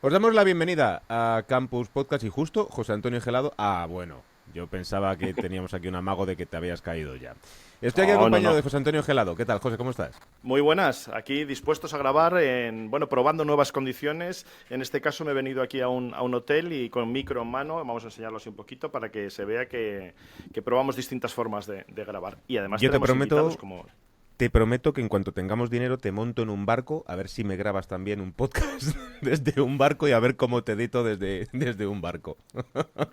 Os damos la bienvenida a Campus Podcast y justo José Antonio Gelado. Bueno, yo pensaba que teníamos aquí un amago de que te habías caído ya. Estoy aquí No, no, acompañado no. de José Antonio Gelado. ¿Qué tal, José? ¿Cómo estás? Muy buenas. Aquí dispuestos a grabar, probando nuevas condiciones. En este caso me he venido aquí a un hotel y con micro en mano. Vamos a enseñarlo así un poquito para que se vea que probamos distintas formas de grabar. Y además Yo tenemos invitados como... te prometo que en cuanto tengamos dinero te monto en un barco a ver si me grabas también un podcast desde un barco y a ver cómo te edito desde un barco.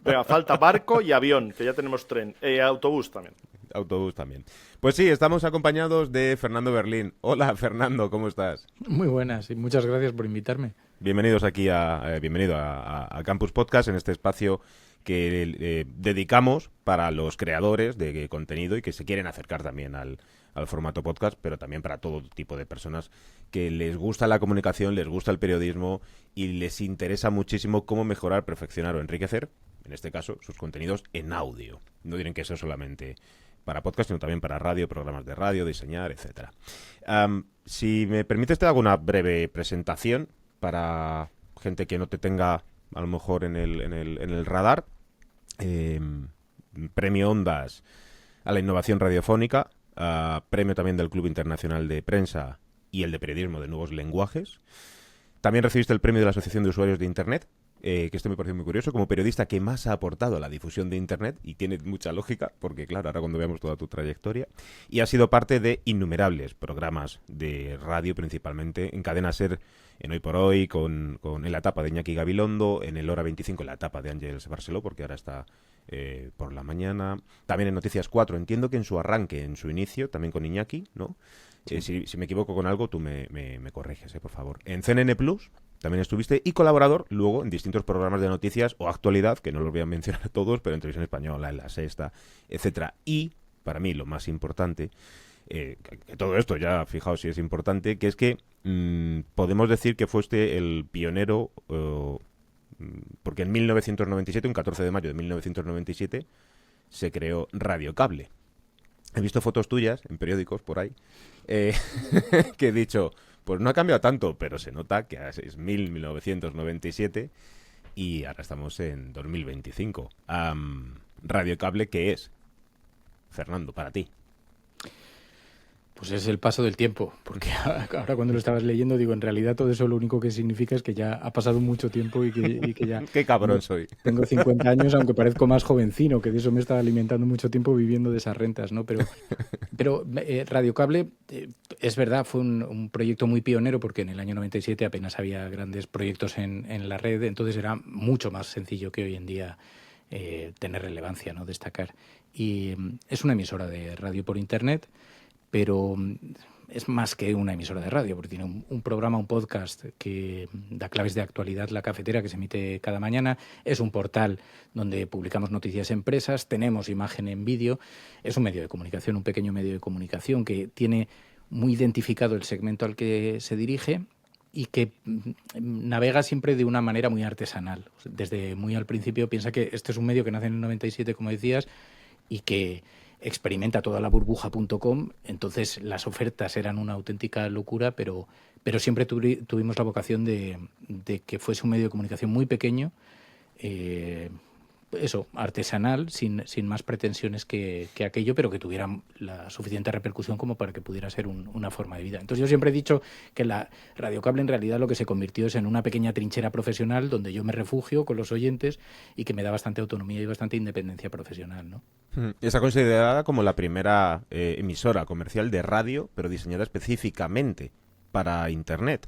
Venga, falta barco y avión, que ya tenemos tren. Autobús también. Autobús también. Pues sí, estamos acompañados de Fernando Berlín. Hola, Fernando, ¿cómo estás? Muy buenas y muchas gracias por invitarme. Bienvenido a Campus Podcast, en este espacio que dedicamos para los creadores de contenido y que se quieren acercar también al formato podcast, pero también para todo tipo de personas que les gusta la comunicación, les gusta el periodismo y les interesa muchísimo cómo mejorar, perfeccionar o enriquecer, en este caso, sus contenidos en audio. No dirán que eso solamente para podcast, sino también para radio, programas de radio, diseñar, etcétera. Si me permites, te hago una breve presentación para gente que no te tenga a lo mejor en el radar. Eh, Premio Ondas a la innovación radiofónica, premio también del Club Internacional de Prensa y el de Periodismo de Nuevos Lenguajes. También recibiste el premio de la Asociación de Usuarios de Internet, que esto me parece muy curioso, como periodista que más ha aportado a la difusión de Internet, y tiene mucha lógica, porque claro, ahora cuando veamos toda tu trayectoria, y has sido parte de innumerables programas de radio, principalmente en Cadena SER, en Hoy por Hoy, en la etapa de Iñaki Gabilondo, en el Hora 25, en la etapa de Ángeles Barceló, porque ahora está por la mañana, también en Noticias 4, entiendo que en su arranque, en su inicio, también con Iñaki, ¿no? Sí. Si me equivoco con algo, tú me corriges, por favor. En CNN Plus también estuviste y colaborador luego en distintos programas de noticias o actualidad, que no los voy a mencionar a todos, pero en Televisión Española, en La Sexta, etcétera. Y, para mí, lo más importante, que todo esto ya, fijaos si es importante, que es que podemos decir que fuiste el pionero, porque en 1997, un 14 de mayo de 1997, se creó Radio Cable. He visto fotos tuyas en periódicos por ahí, eh, que he dicho, pues no ha cambiado tanto, pero se nota que es 1997 y ahora estamos en 2025. Radio Cable, ¿qué es? Fernando, para ti. Pues es el paso del tiempo, porque ahora cuando lo estabas leyendo digo, en realidad todo eso lo único que significa es que ya ha pasado mucho tiempo y que ya Qué cabrón tengo, soy. tengo 50 años, aunque parezco más jovencino, que de eso me estaba alimentando mucho tiempo viviendo de esas rentas, ¿no? Pero Radio Cable, es verdad, fue un proyecto muy pionero porque en el año 97 apenas había grandes proyectos en la red, entonces era mucho más sencillo que hoy en día tener relevancia, ¿no? Destacar. Y es una emisora de radio por internet, pero es más que una emisora de radio, porque tiene un programa, un podcast que da claves de actualidad, La Cafetera, que se emite cada mañana. Es un portal donde publicamos noticias empresas, tenemos imagen en vídeo. Es un medio de comunicación, un pequeño medio de comunicación que tiene muy identificado el segmento al que se dirige y que navega siempre de una manera muy artesanal. Desde muy al principio piensa que este es un medio que nace en el 97, como decías, y que experimenta toda la burbuja.com, entonces las ofertas eran una auténtica locura, pero siempre tuvimos la vocación de que fuese un medio de comunicación muy pequeño, eso, artesanal, sin más pretensiones que aquello, pero que tuviera la suficiente repercusión como para que pudiera ser una forma de vida. Entonces yo siempre he dicho que la radiocable en realidad lo que se convirtió es en una pequeña trinchera profesional donde yo me refugio con los oyentes y que me da bastante autonomía y bastante independencia profesional, ¿no? Está considerada como la primera emisora comercial de radio, pero diseñada específicamente para Internet.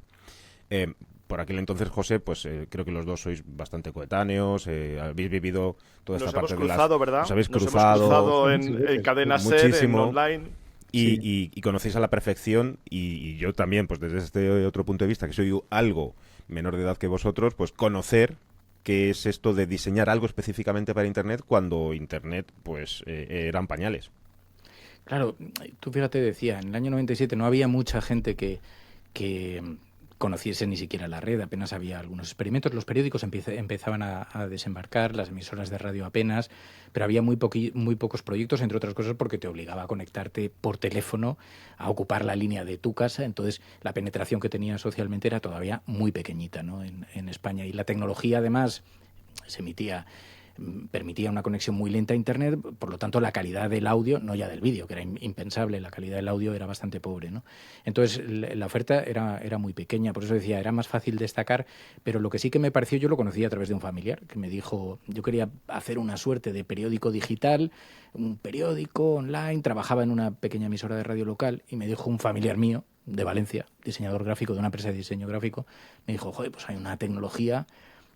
Por aquel entonces, José, pues creo que los dos sois bastante coetáneos, habéis vivido toda esta Nos hemos parte de cruzado, ¿verdad? Os habéis Nos hemos cruzado cruzado Sí, en veces. Cadena SER, en muchísimo online. Sí. y conocéis a la perfección y yo también, pues desde este otro punto de vista, que soy algo menor de edad que vosotros, pues conocer qué es esto de diseñar algo específicamente para Internet cuando Internet, pues, eran pañales. Claro, tú fíjate, decía, en el año 97 no había mucha gente que conociese ni siquiera la red, apenas había algunos experimentos. Los periódicos empezaban a desembarcar, las emisoras de radio apenas, pero había muy pocos proyectos, entre otras cosas porque te obligaba a conectarte por teléfono, a ocupar la línea de tu casa. Entonces la penetración que tenía socialmente era todavía muy pequeñita, ¿no? en España. Y la tecnología además permitía una conexión muy lenta a Internet, por lo tanto la calidad del audio, no ya del vídeo, que era impensable, la calidad del audio era bastante pobre, ¿no? Entonces la oferta era muy pequeña, por eso decía, era más fácil destacar, pero lo que sí que me pareció, yo lo conocí a través de un familiar, que me dijo, yo quería hacer una suerte de periódico digital, un periódico online, trabajaba en una pequeña emisora de radio local, y me dijo un familiar mío, de Valencia, diseñador gráfico de una empresa de diseño gráfico, me dijo, joder, pues hay una tecnología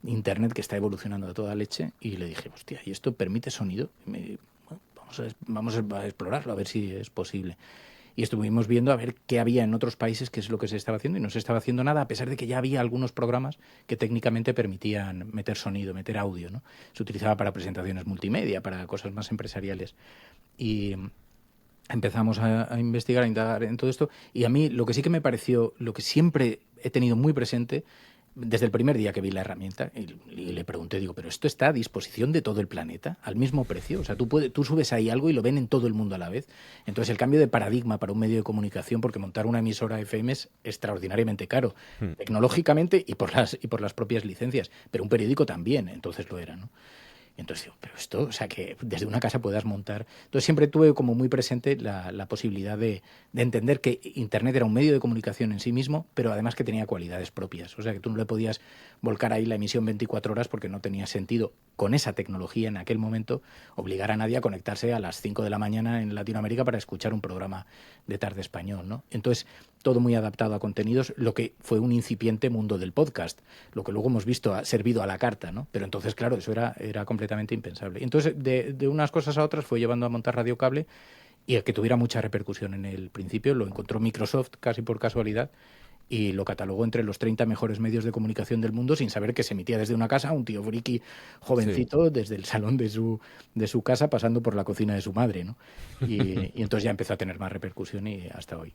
Internet que está evolucionando a toda leche, y le dije, hostia, ¿y esto permite sonido? Y vamos a explorarlo, a ver si es posible. Y estuvimos viendo a ver qué había en otros países, qué es lo que se estaba haciendo, y no se estaba haciendo nada, a pesar de que ya había algunos programas que técnicamente permitían meter sonido, meter audio, ¿no? Se utilizaba para presentaciones multimedia, para cosas más empresariales. Y empezamos a investigar, a indagar en todo esto, y a mí lo que sí que me pareció, lo que siempre he tenido muy presente, desde el primer día que vi la herramienta, y le pregunté, digo, ¿pero esto está a disposición de todo el planeta al mismo precio? O sea, tú subes ahí algo y lo ven en todo el mundo a la vez. Entonces, el cambio de paradigma para un medio de comunicación, porque montar una emisora FM es extraordinariamente caro, tecnológicamente y por las propias licencias, pero un periódico también, entonces lo era, ¿no? Y entonces digo, pero esto, o sea, que desde una casa puedas montar. Entonces siempre tuve como muy presente la posibilidad de entender que Internet era un medio de comunicación en sí mismo, pero además que tenía cualidades propias. O sea, que tú no le podías volcar ahí la emisión 24 horas porque no tenía sentido, con esa tecnología en aquel momento, obligar a nadie a conectarse a las 5 de la mañana en Latinoamérica para escuchar un programa de tarde español, ¿no? Entonces, todo muy adaptado a contenidos, lo que fue un incipiente mundo del podcast, lo que luego hemos visto ha servido a la carta, ¿no? Pero entonces, claro, eso era completamente impensable. Entonces, de unas cosas a otras fue llevando a montar Radio Cable, y el que tuviera mucha repercusión en el principio lo encontró Microsoft casi por casualidad, y lo catalogó entre los 30 mejores medios de comunicación del mundo, sin saber que se emitía desde una casa, un tío friki jovencito, sí, desde el salón de su casa, pasando por la cocina de su madre, ¿no? Y entonces ya empezó a tener más repercusión, y hasta hoy.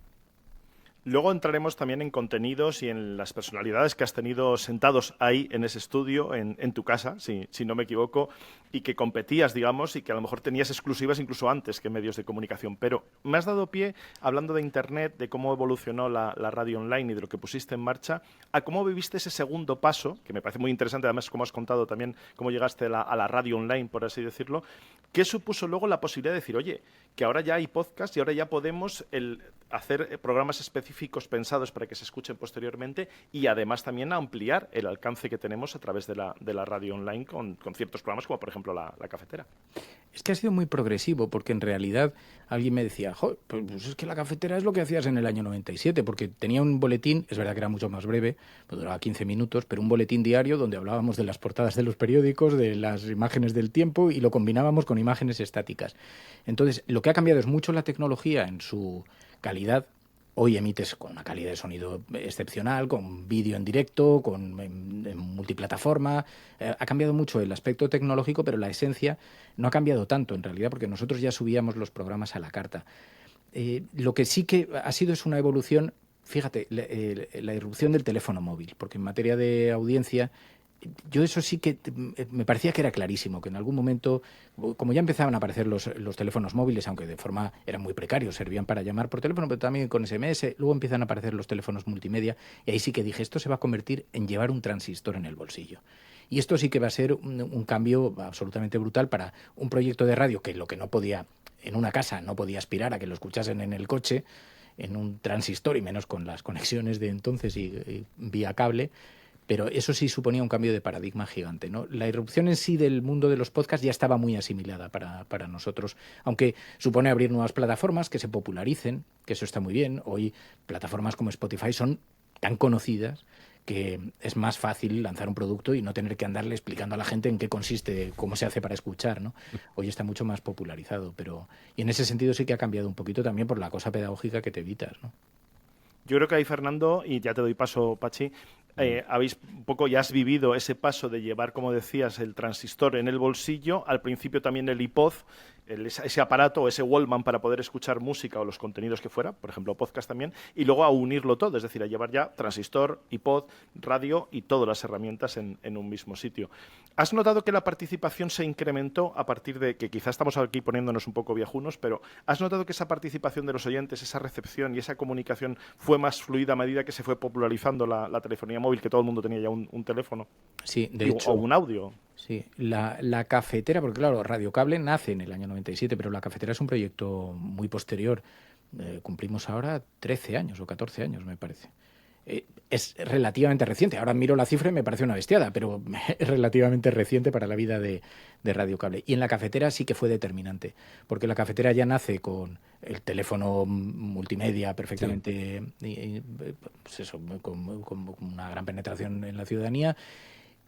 Luego entraremos también en contenidos y en las personalidades que has tenido sentados ahí en ese estudio, en tu casa, si no me equivoco, y que competías, digamos, y que a lo mejor tenías exclusivas incluso antes que medios de comunicación. Pero me has dado pie, hablando de Internet, de cómo evolucionó la radio online y de lo que pusiste en marcha, a cómo viviste ese segundo paso, que me parece muy interesante, además, como has contado también, cómo llegaste a la radio online, por así decirlo. ¿Qué supuso luego la posibilidad de decir, oye, que ahora ya hay podcast y ahora ya podemos hacer programas específicos pensados para que se escuchen posteriormente, y además también ampliar el alcance que tenemos a través de la radio online con ciertos programas como por ejemplo la cafetera? Es que ha sido muy progresivo, porque en realidad alguien me decía, pues es que la cafetera es lo que hacías en el año 97, porque tenía un boletín, es verdad que era mucho más breve, pues duraba 15 minutos, pero un boletín diario donde hablábamos de las portadas de los periódicos, de las imágenes del tiempo, y lo combinábamos con imágenes estáticas. Entonces, lo que ha cambiado es mucho la tecnología en su calidad. Hoy emites con una calidad de sonido excepcional, con vídeo en directo, en multiplataforma. Ha cambiado mucho el aspecto tecnológico, pero la esencia no ha cambiado tanto, en realidad, porque nosotros ya subíamos los programas a la carta. Lo que sí que ha sido es una evolución, fíjate, la irrupción del teléfono móvil, porque en materia de audiencia, yo eso sí que me parecía que era clarísimo, que en algún momento, como ya empezaban a aparecer los teléfonos móviles, aunque de forma eran muy precarios, servían para llamar por teléfono, pero también con SMS, luego empiezan a aparecer los teléfonos multimedia, y ahí sí que dije, esto se va a convertir en llevar un transistor en el bolsillo. Y esto sí que va a ser un cambio absolutamente brutal para un proyecto de radio que lo que no podía, en una casa, no podía aspirar a que lo escuchasen en el coche, en un transistor, y menos con las conexiones de entonces y vía cable. Pero eso sí suponía un cambio de paradigma gigante, ¿no? La irrupción en sí del mundo de los podcasts ya estaba muy asimilada para nosotros, aunque supone abrir nuevas plataformas que se popularicen, que eso está muy bien. Hoy plataformas como Spotify son tan conocidas que es más fácil lanzar un producto y no tener que andarle explicando a la gente en qué consiste, cómo se hace para escuchar, ¿no? Hoy está mucho más popularizado, y en ese sentido sí que ha cambiado un poquito también por la cosa pedagógica que te evitas, ¿no? Yo creo que ahí, Fernando, y ya te doy paso, Pachi, habéis un poco, ya has vivido ese paso de llevar, como decías, el transistor en el bolsillo, al principio también el iPod, ese aparato o ese Wallman para poder escuchar música o los contenidos que fuera, por ejemplo podcast también, y luego a unirlo todo, es decir, a llevar ya transistor, iPod, radio y todas las herramientas en un mismo sitio. ¿Has notado que la participación se incrementó a partir de que quizás estamos aquí poniéndonos un poco viejunos, pero has notado que esa participación de los oyentes, esa recepción y esa comunicación fue más fluida a medida que se fue popularizando la telefonía móvil, que todo el mundo tenía ya un teléfono? Sí, de hecho, o un audio. Sí, la cafetera, porque claro, Radiocable nace en el año 97, pero la cafetera es un proyecto muy posterior. Cumplimos ahora 13 años o 14 años, me parece. Es relativamente reciente. Ahora miro la cifra y me parece una bestiada, pero es relativamente reciente para la vida de Radiocable. Y en la cafetera sí que fue determinante, porque la cafetera ya nace con el teléfono multimedia perfectamente, pues eso, con una gran penetración en la ciudadanía,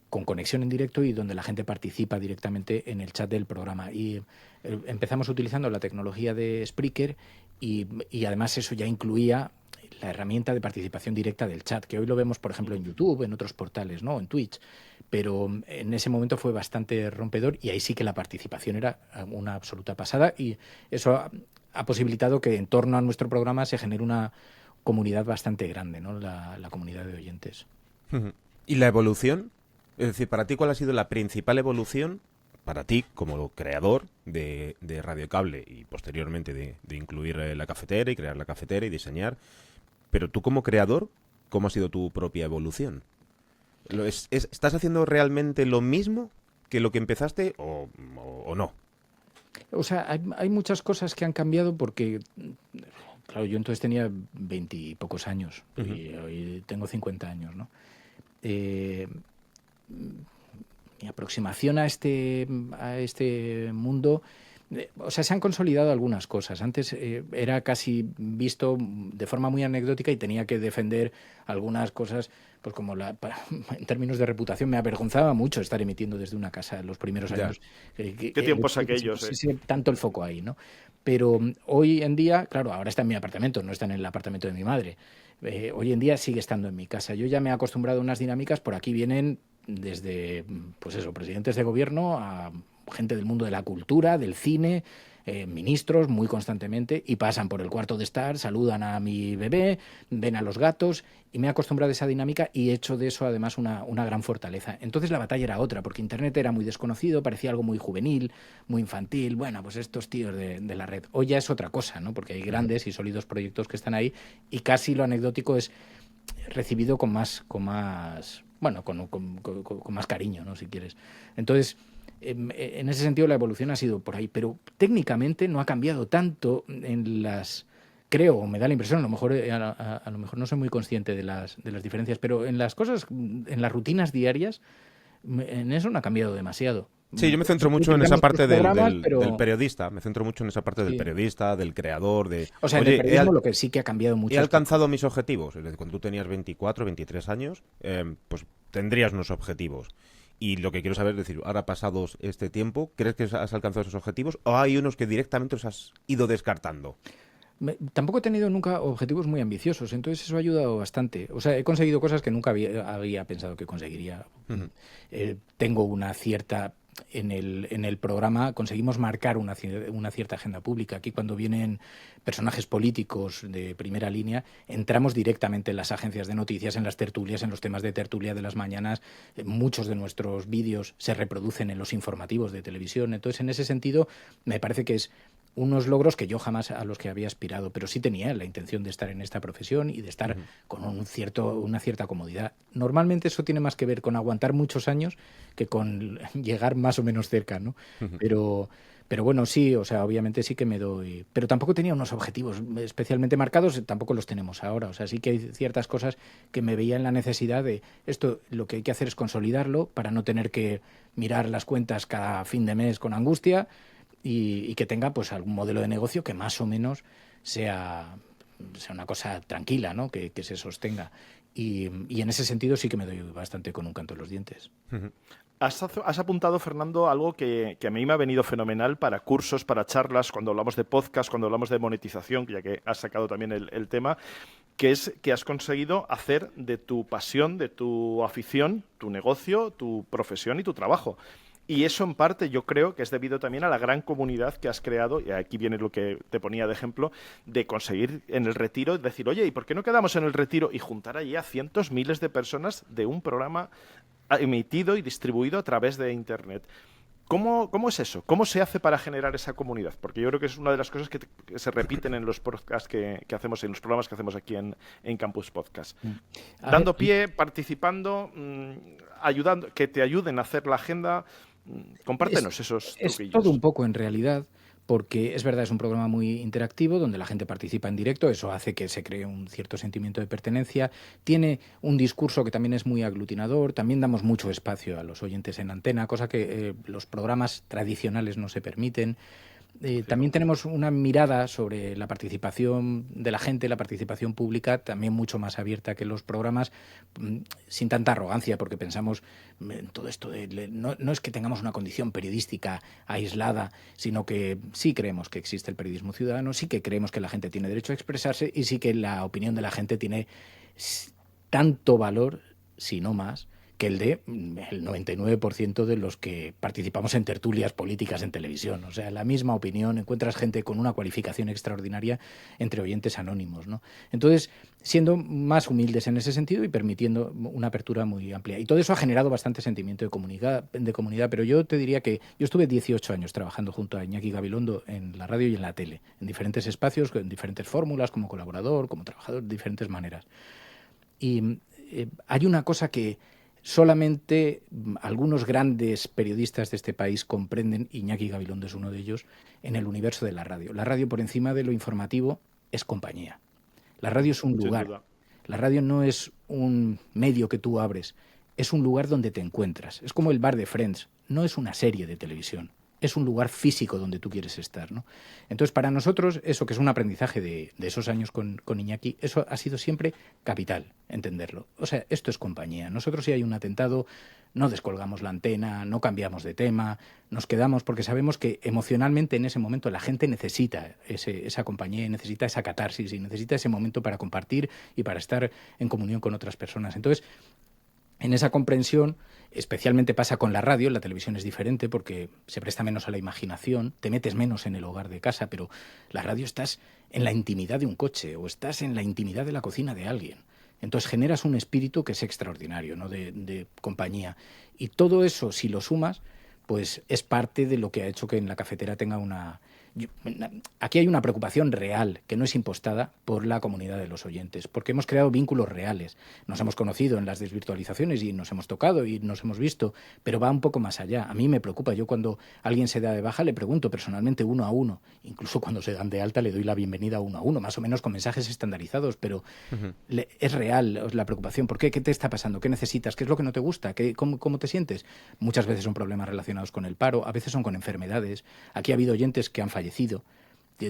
con conexión en directo y donde la gente participa directamente en el chat del programa. Y empezamos utilizando la tecnología de Spreaker y además eso ya incluía la herramienta de participación directa del chat, que hoy lo vemos, por ejemplo, en YouTube, en otros portales, ¿no? En Twitch. Pero en ese momento fue bastante rompedor y ahí sí que la participación era una absoluta pasada y eso ha posibilitado que en torno a nuestro programa se genere una comunidad bastante grande, ¿no? La comunidad de oyentes. ¿Y la evolución? Es decir, para ti, ¿cuál ha sido la principal evolución para ti como creador de Radiocable y posteriormente de incluir la cafetera y crear la cafetera y diseñar? Pero tú como creador, ¿cómo ha sido tu propia evolución? ¿Estás haciendo realmente lo mismo que lo que empezaste o no? O sea, hay muchas cosas que han cambiado porque, claro, yo entonces tenía 20 y pocos años y hoy tengo 50 años, ¿no? Mi aproximación a este mundo, o sea, se han consolidado algunas cosas. Antes era casi visto de forma muy anecdótica y tenía que defender algunas cosas, pues como en términos de reputación me avergonzaba mucho estar emitiendo desde una casa en los primeros años. ¿Qué tiempos aquellos? Tanto el foco ahí, ¿no? Pero hoy en día, claro, ahora está en mi apartamento, no está en el apartamento de mi madre. Hoy en día sigue estando en mi casa. Yo ya me he acostumbrado a unas dinámicas, por aquí vienen desde, pues eso, presidentes de gobierno a gente del mundo de la cultura, del cine, ministros muy constantemente, y pasan por el cuarto de estar, saludan a mi bebé, ven a los gatos, y me he acostumbrado a esa dinámica y he hecho de eso además una gran fortaleza. Entonces la batalla era otra, porque Internet era muy desconocido, parecía algo muy juvenil, muy infantil, bueno, pues estos tíos de la red. Hoy ya es otra cosa, ¿no? Porque hay grandes y sólidos proyectos que están ahí y casi lo anecdótico es recibido con más cariño, ¿no? Si quieres. Entonces, en ese sentido la evolución ha sido por ahí, pero técnicamente no ha cambiado tanto en las... Creo, o me da la impresión, a lo mejor a lo mejor no soy muy consciente de las diferencias, pero en las cosas, en las rutinas diarias, en eso no ha cambiado demasiado. Sí, yo me centro mucho en esa parte del pero... periodista, me centro mucho en esa parte del periodista, del creador, de... O sea, en el periodismo lo que sí que ha cambiado mucho... He alcanzado mis objetivos, es decir, cuando tú tenías 24, 23 años, pues tendrías unos objetivos. Y lo que quiero saber es decir, ahora pasados este tiempo, ¿crees que has alcanzado esos objetivos o hay unos que directamente los has ido descartando? Tampoco he tenido nunca objetivos muy ambiciosos, entonces eso ha ayudado bastante. O sea, he conseguido cosas que nunca había pensado que conseguiría. Tengo una cierta... En el programa conseguimos marcar una cierta agenda pública. Aquí cuando vienen personajes políticos de primera línea, entramos directamente en las agencias de noticias, en las tertulias, en los temas de tertulia de las mañanas. Muchos de nuestros vídeos se reproducen en los informativos de televisión. Entonces, en ese sentido, me parece que es unos logros que yo jamás a los que había aspirado, pero sí tenía la intención de estar en esta profesión y de estar con una cierta comodidad. Normalmente eso tiene más que ver con aguantar muchos años que con llegar más o menos cerca, ¿no? Pero bueno, sí, o sea, obviamente sí que me doy... Pero tampoco tenía unos objetivos especialmente marcados, tampoco los tenemos ahora. O sea, sí que hay ciertas cosas que me veía en la necesidad de esto, lo que hay que hacer es consolidarlo para no tener que mirar las cuentas cada fin de mes con angustia y que tenga pues algún modelo de negocio que más o menos sea una cosa tranquila, ¿no? Que se sostenga. Y en ese sentido sí que me doy bastante con un canto en los dientes. Has apuntado, Fernando, algo que a mí me ha venido fenomenal para cursos, para charlas, cuando hablamos de podcast, cuando hablamos de monetización, ya que has sacado también el tema, que es que has conseguido hacer de tu pasión, de tu afición, tu negocio, tu profesión y tu trabajo. Y eso en parte yo creo que es debido también a la gran comunidad que has creado, y aquí viene lo que te ponía de ejemplo, de conseguir en el retiro decir, oye, ¿y por qué no quedamos en el retiro y juntar allí a cientos, miles de personas de un programa emitido y distribuido a través de Internet? ¿Cómo es eso? ¿Cómo se hace para generar esa comunidad? Porque yo creo que es una de las cosas que se repiten en los podcasts que hacemos, en los programas que hacemos aquí en Campus Podcast. Dando pie, participando, ayudando, que te ayuden a hacer la agenda. Compártenos esos truquillos. Es todo un poco en realidad, porque es verdad, es un programa muy interactivo donde la gente participa en directo, eso hace que se cree un cierto sentimiento de pertenencia, tiene un discurso que también es muy aglutinador, también damos mucho espacio a los oyentes en antena, cosa que los programas tradicionales no se permiten. También tenemos una mirada sobre la participación de la gente, la participación pública, también mucho más abierta que los programas, sin tanta arrogancia, porque pensamos en todo esto no es que tengamos una condición periodística aislada, sino que sí creemos que existe el periodismo ciudadano, sí que creemos que la gente tiene derecho a expresarse y sí que la opinión de la gente tiene tanto valor, si no más, que el de el 99% de los que participamos en tertulias políticas en televisión. O sea, la misma opinión, encuentras gente con una cualificación extraordinaria entre oyentes anónimos, ¿no? Entonces, siendo más humildes en ese sentido y permitiendo una apertura muy amplia. Y todo eso ha generado bastante sentimiento de comunidad, pero yo te diría que yo estuve 18 años trabajando junto a Iñaki Gabilondo en la radio y en la tele, en diferentes espacios, en diferentes fórmulas, como colaborador, como trabajador, de diferentes maneras. Y hay una cosa que solamente algunos grandes periodistas de este país comprenden, Iñaki Gabilondo es uno de ellos, en el universo de la radio. La radio, por encima de lo informativo, es compañía. La radio es un lugar. La radio no es un medio que tú abres, es un lugar donde te encuentras. Es como el bar de Friends, no es una serie de televisión. Es un lugar físico donde tú quieres estar, ¿no? Entonces, para nosotros, eso que es un aprendizaje de esos años con Iñaki, eso ha sido siempre capital, entenderlo. O sea, esto es compañía. Nosotros, si hay un atentado, no descolgamos la antena, no cambiamos de tema, nos quedamos porque sabemos que emocionalmente en ese momento la gente necesita esa compañía, necesita esa catarsis y necesita ese momento para compartir y para estar en comunión con otras personas. Entonces, en esa comprensión, especialmente pasa con la radio, la televisión es diferente porque se presta menos a la imaginación, te metes menos en el hogar de casa, pero la radio estás en la intimidad de un coche o estás en la intimidad de la cocina de alguien. Entonces generas un espíritu que es extraordinario, ¿no? de compañía. Y todo eso, si lo sumas, pues es parte de lo que ha hecho que en la cafetera tenga una... Aquí hay una preocupación real, que no es impostada por la comunidad de los oyentes, porque hemos creado vínculos reales. Nos hemos conocido en las desvirtualizaciones y nos hemos tocado y nos hemos visto, pero va un poco más allá. A mí me preocupa. Yo cuando alguien se da de baja le pregunto personalmente uno a uno. Incluso cuando se dan de alta le doy la bienvenida uno a uno, más o menos con mensajes estandarizados, pero es real la preocupación. ¿Por qué? ¿Qué te está pasando? ¿Qué necesitas? ¿Qué es lo que no te gusta? ¿Cómo te sientes? Muchas veces son problemas relacionados con el paro, a veces son con enfermedades. Aquí ha habido oyentes que han fallecido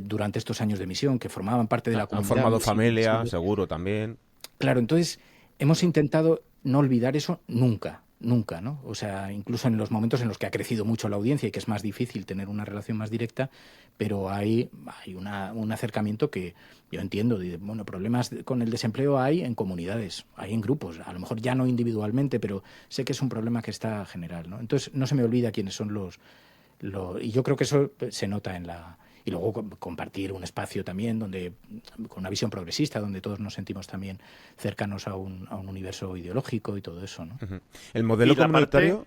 durante estos años de emisión, que formaban parte de la comunidad. Han formado familia, seguro también. Claro, entonces hemos intentado no olvidar eso nunca, ¿no? O sea, incluso en los momentos en los que ha crecido mucho la audiencia y que es más difícil tener una relación más directa, pero hay un acercamiento que yo entiendo. Bueno, problemas con el desempleo hay en comunidades, hay en grupos, a lo mejor ya no individualmente, pero sé que es un problema que está general, ¿no? Entonces no se me olvida quiénes son y yo creo que eso se nota en la... Y luego compartir un espacio también con una visión progresista, donde todos nos sentimos también cercanos a un universo ideológico y todo eso, ¿no? El modelo comunitario...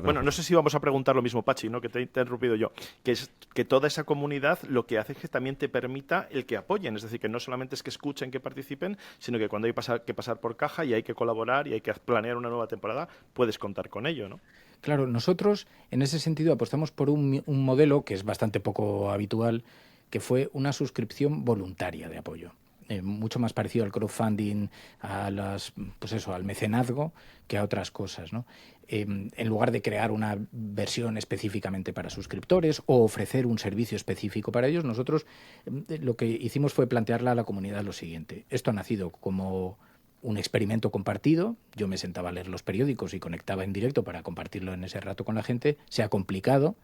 Bueno, no sé si vamos a preguntar lo mismo, Pachi, ¿no? Que te he interrumpido yo. Que es que toda esa comunidad lo que hace es que también te permita el que apoyen. Es decir, que no solamente es que escuchen, que participen, sino que cuando hay que pasar por caja y hay que colaborar y hay que planear una nueva temporada, puedes contar con ello, ¿no? Claro, nosotros en ese sentido apostamos por un modelo que es bastante poco habitual, que fue una suscripción voluntaria de apoyo. Mucho más parecido al crowdfunding, al mecenazgo, que a otras cosas, ¿no? En lugar de crear una versión específicamente para suscriptores o ofrecer un servicio específico para ellos, nosotros lo que hicimos fue plantearle a la comunidad lo siguiente. Esto ha nacido como un experimento compartido. Yo me sentaba a leer los periódicos y conectaba en directo para compartirlo en ese rato con la gente. Se ha complicado,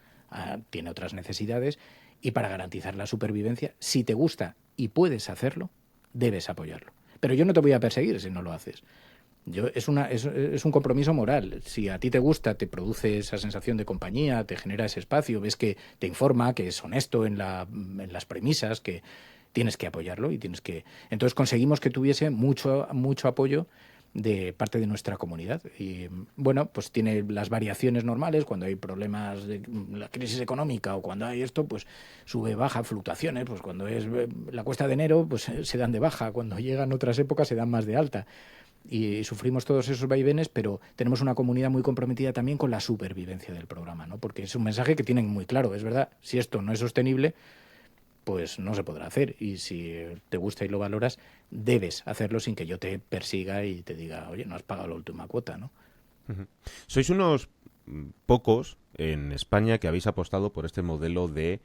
tiene otras necesidades, y para garantizar la supervivencia, si te gusta y puedes hacerlo, debes apoyarlo. Pero yo no te voy a perseguir si no lo haces. Es un compromiso moral. Si a ti te gusta, te produce esa sensación de compañía, te genera ese espacio, ves que te informa, que es honesto en las premisas, que tienes que apoyarlo y tienes que... Entonces conseguimos que tuviese mucho apoyo de parte de nuestra comunidad. Y bueno, pues tiene las variaciones normales, cuando hay problemas de la crisis económica o cuando hay esto, pues sube, baja, fluctuaciones, pues cuando es la cuesta de enero, pues se dan de baja, cuando llegan otras épocas se dan más de alta. Y sufrimos todos esos vaivenes, pero tenemos una comunidad muy comprometida también con la supervivencia del programa, ¿no? Porque es un mensaje que tienen muy claro, es verdad, si esto no es sostenible, pues no se podrá hacer. Y si te gusta y lo valoras, debes hacerlo sin que yo te persiga y te diga, oye, no has pagado la última cuota, ¿no? Sois unos pocos en España que habéis apostado por este modelo de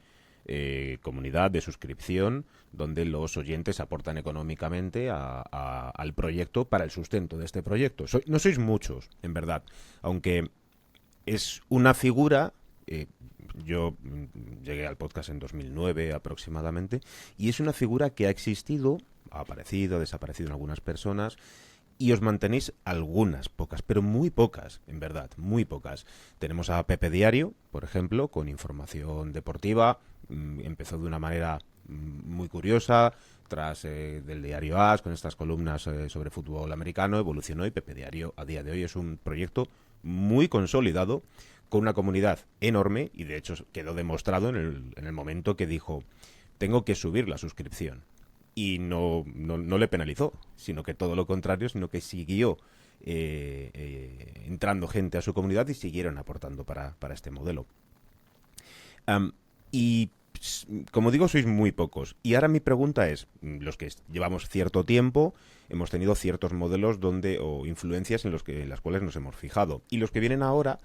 comunidad de suscripción, donde los oyentes aportan económicamente al proyecto para el sustento de este proyecto. No sois muchos, en verdad, aunque es una figura... yo llegué al podcast en 2009 aproximadamente, y es una figura que ha existido, ha aparecido, ha desaparecido en algunas personas, y os mantenéis algunas, pocas, pero muy pocas, en verdad, muy pocas. Tenemos a Pepe Diario, por ejemplo, con información deportiva. Empezó de una manera muy curiosa, tras del diario AS, con estas columnas sobre fútbol americano, evolucionó y Pepe Diario a día de hoy es un proyecto muy consolidado, con una comunidad enorme, y de hecho quedó demostrado en el momento que dijo, tengo que subir la suscripción. Y no le penalizó, sino que todo lo contrario, sino que siguió entrando gente a su comunidad y siguieron aportando para este modelo. Y como digo, sois muy pocos. Y ahora mi pregunta es, los que llevamos cierto tiempo, hemos tenido ciertos modelos o influencias en las cuales nos hemos fijado. Y los que vienen ahora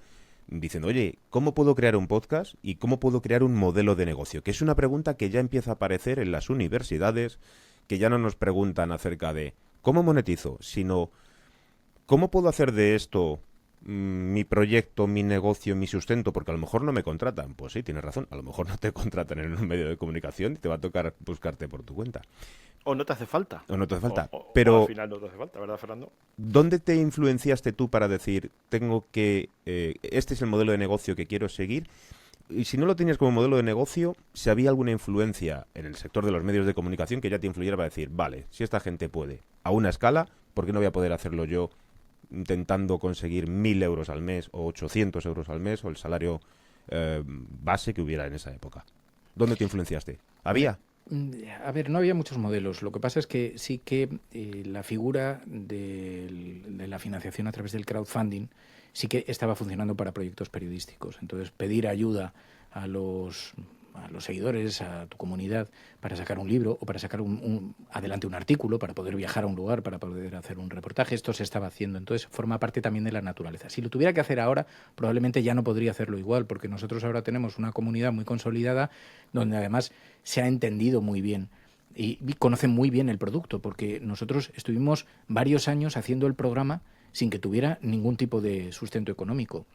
diciendo, oye, ¿cómo puedo crear un podcast y cómo puedo crear un modelo de negocio? Que es una pregunta que ya empieza a aparecer en las universidades, que ya no nos preguntan acerca de cómo monetizo, sino cómo puedo hacer de esto mi proyecto, mi negocio, mi sustento, porque a lo mejor no me contratan. Pues sí, tienes razón, a lo mejor no te contratan en un medio de comunicación y te va a tocar buscarte por tu cuenta. O no te hace falta. O no te hace falta. Pero al final no te hace falta, ¿verdad, Fernando? ¿Dónde te influenciaste tú para decir, este es el modelo de negocio que quiero seguir? Y si no lo tenías como modelo de negocio, si había alguna influencia en el sector de los medios de comunicación que ya te influyera para decir, vale, si esta gente puede a una escala, ¿por qué no voy a poder hacerlo yo intentando conseguir 1.000 euros al mes o 800 euros al mes o el salario base que hubiera en esa época? ¿Dónde te influenciaste? ¿Había? A ver, no había muchos modelos. Lo que pasa es que sí que la figura de la financiación a través del crowdfunding sí que estaba funcionando para proyectos periodísticos. Entonces, pedir ayuda a los seguidores, a tu comunidad, para sacar un libro o para sacar adelante un artículo, para poder viajar a un lugar, para poder hacer un reportaje, esto se estaba haciendo. Entonces, forma parte también de la naturaleza. Si lo tuviera que hacer ahora, probablemente ya no podría hacerlo igual, porque nosotros ahora tenemos una comunidad muy consolidada, donde además se ha entendido muy bien y conocen muy bien el producto, porque nosotros estuvimos varios años haciendo el programa sin que tuviera ningún tipo de sustento económico.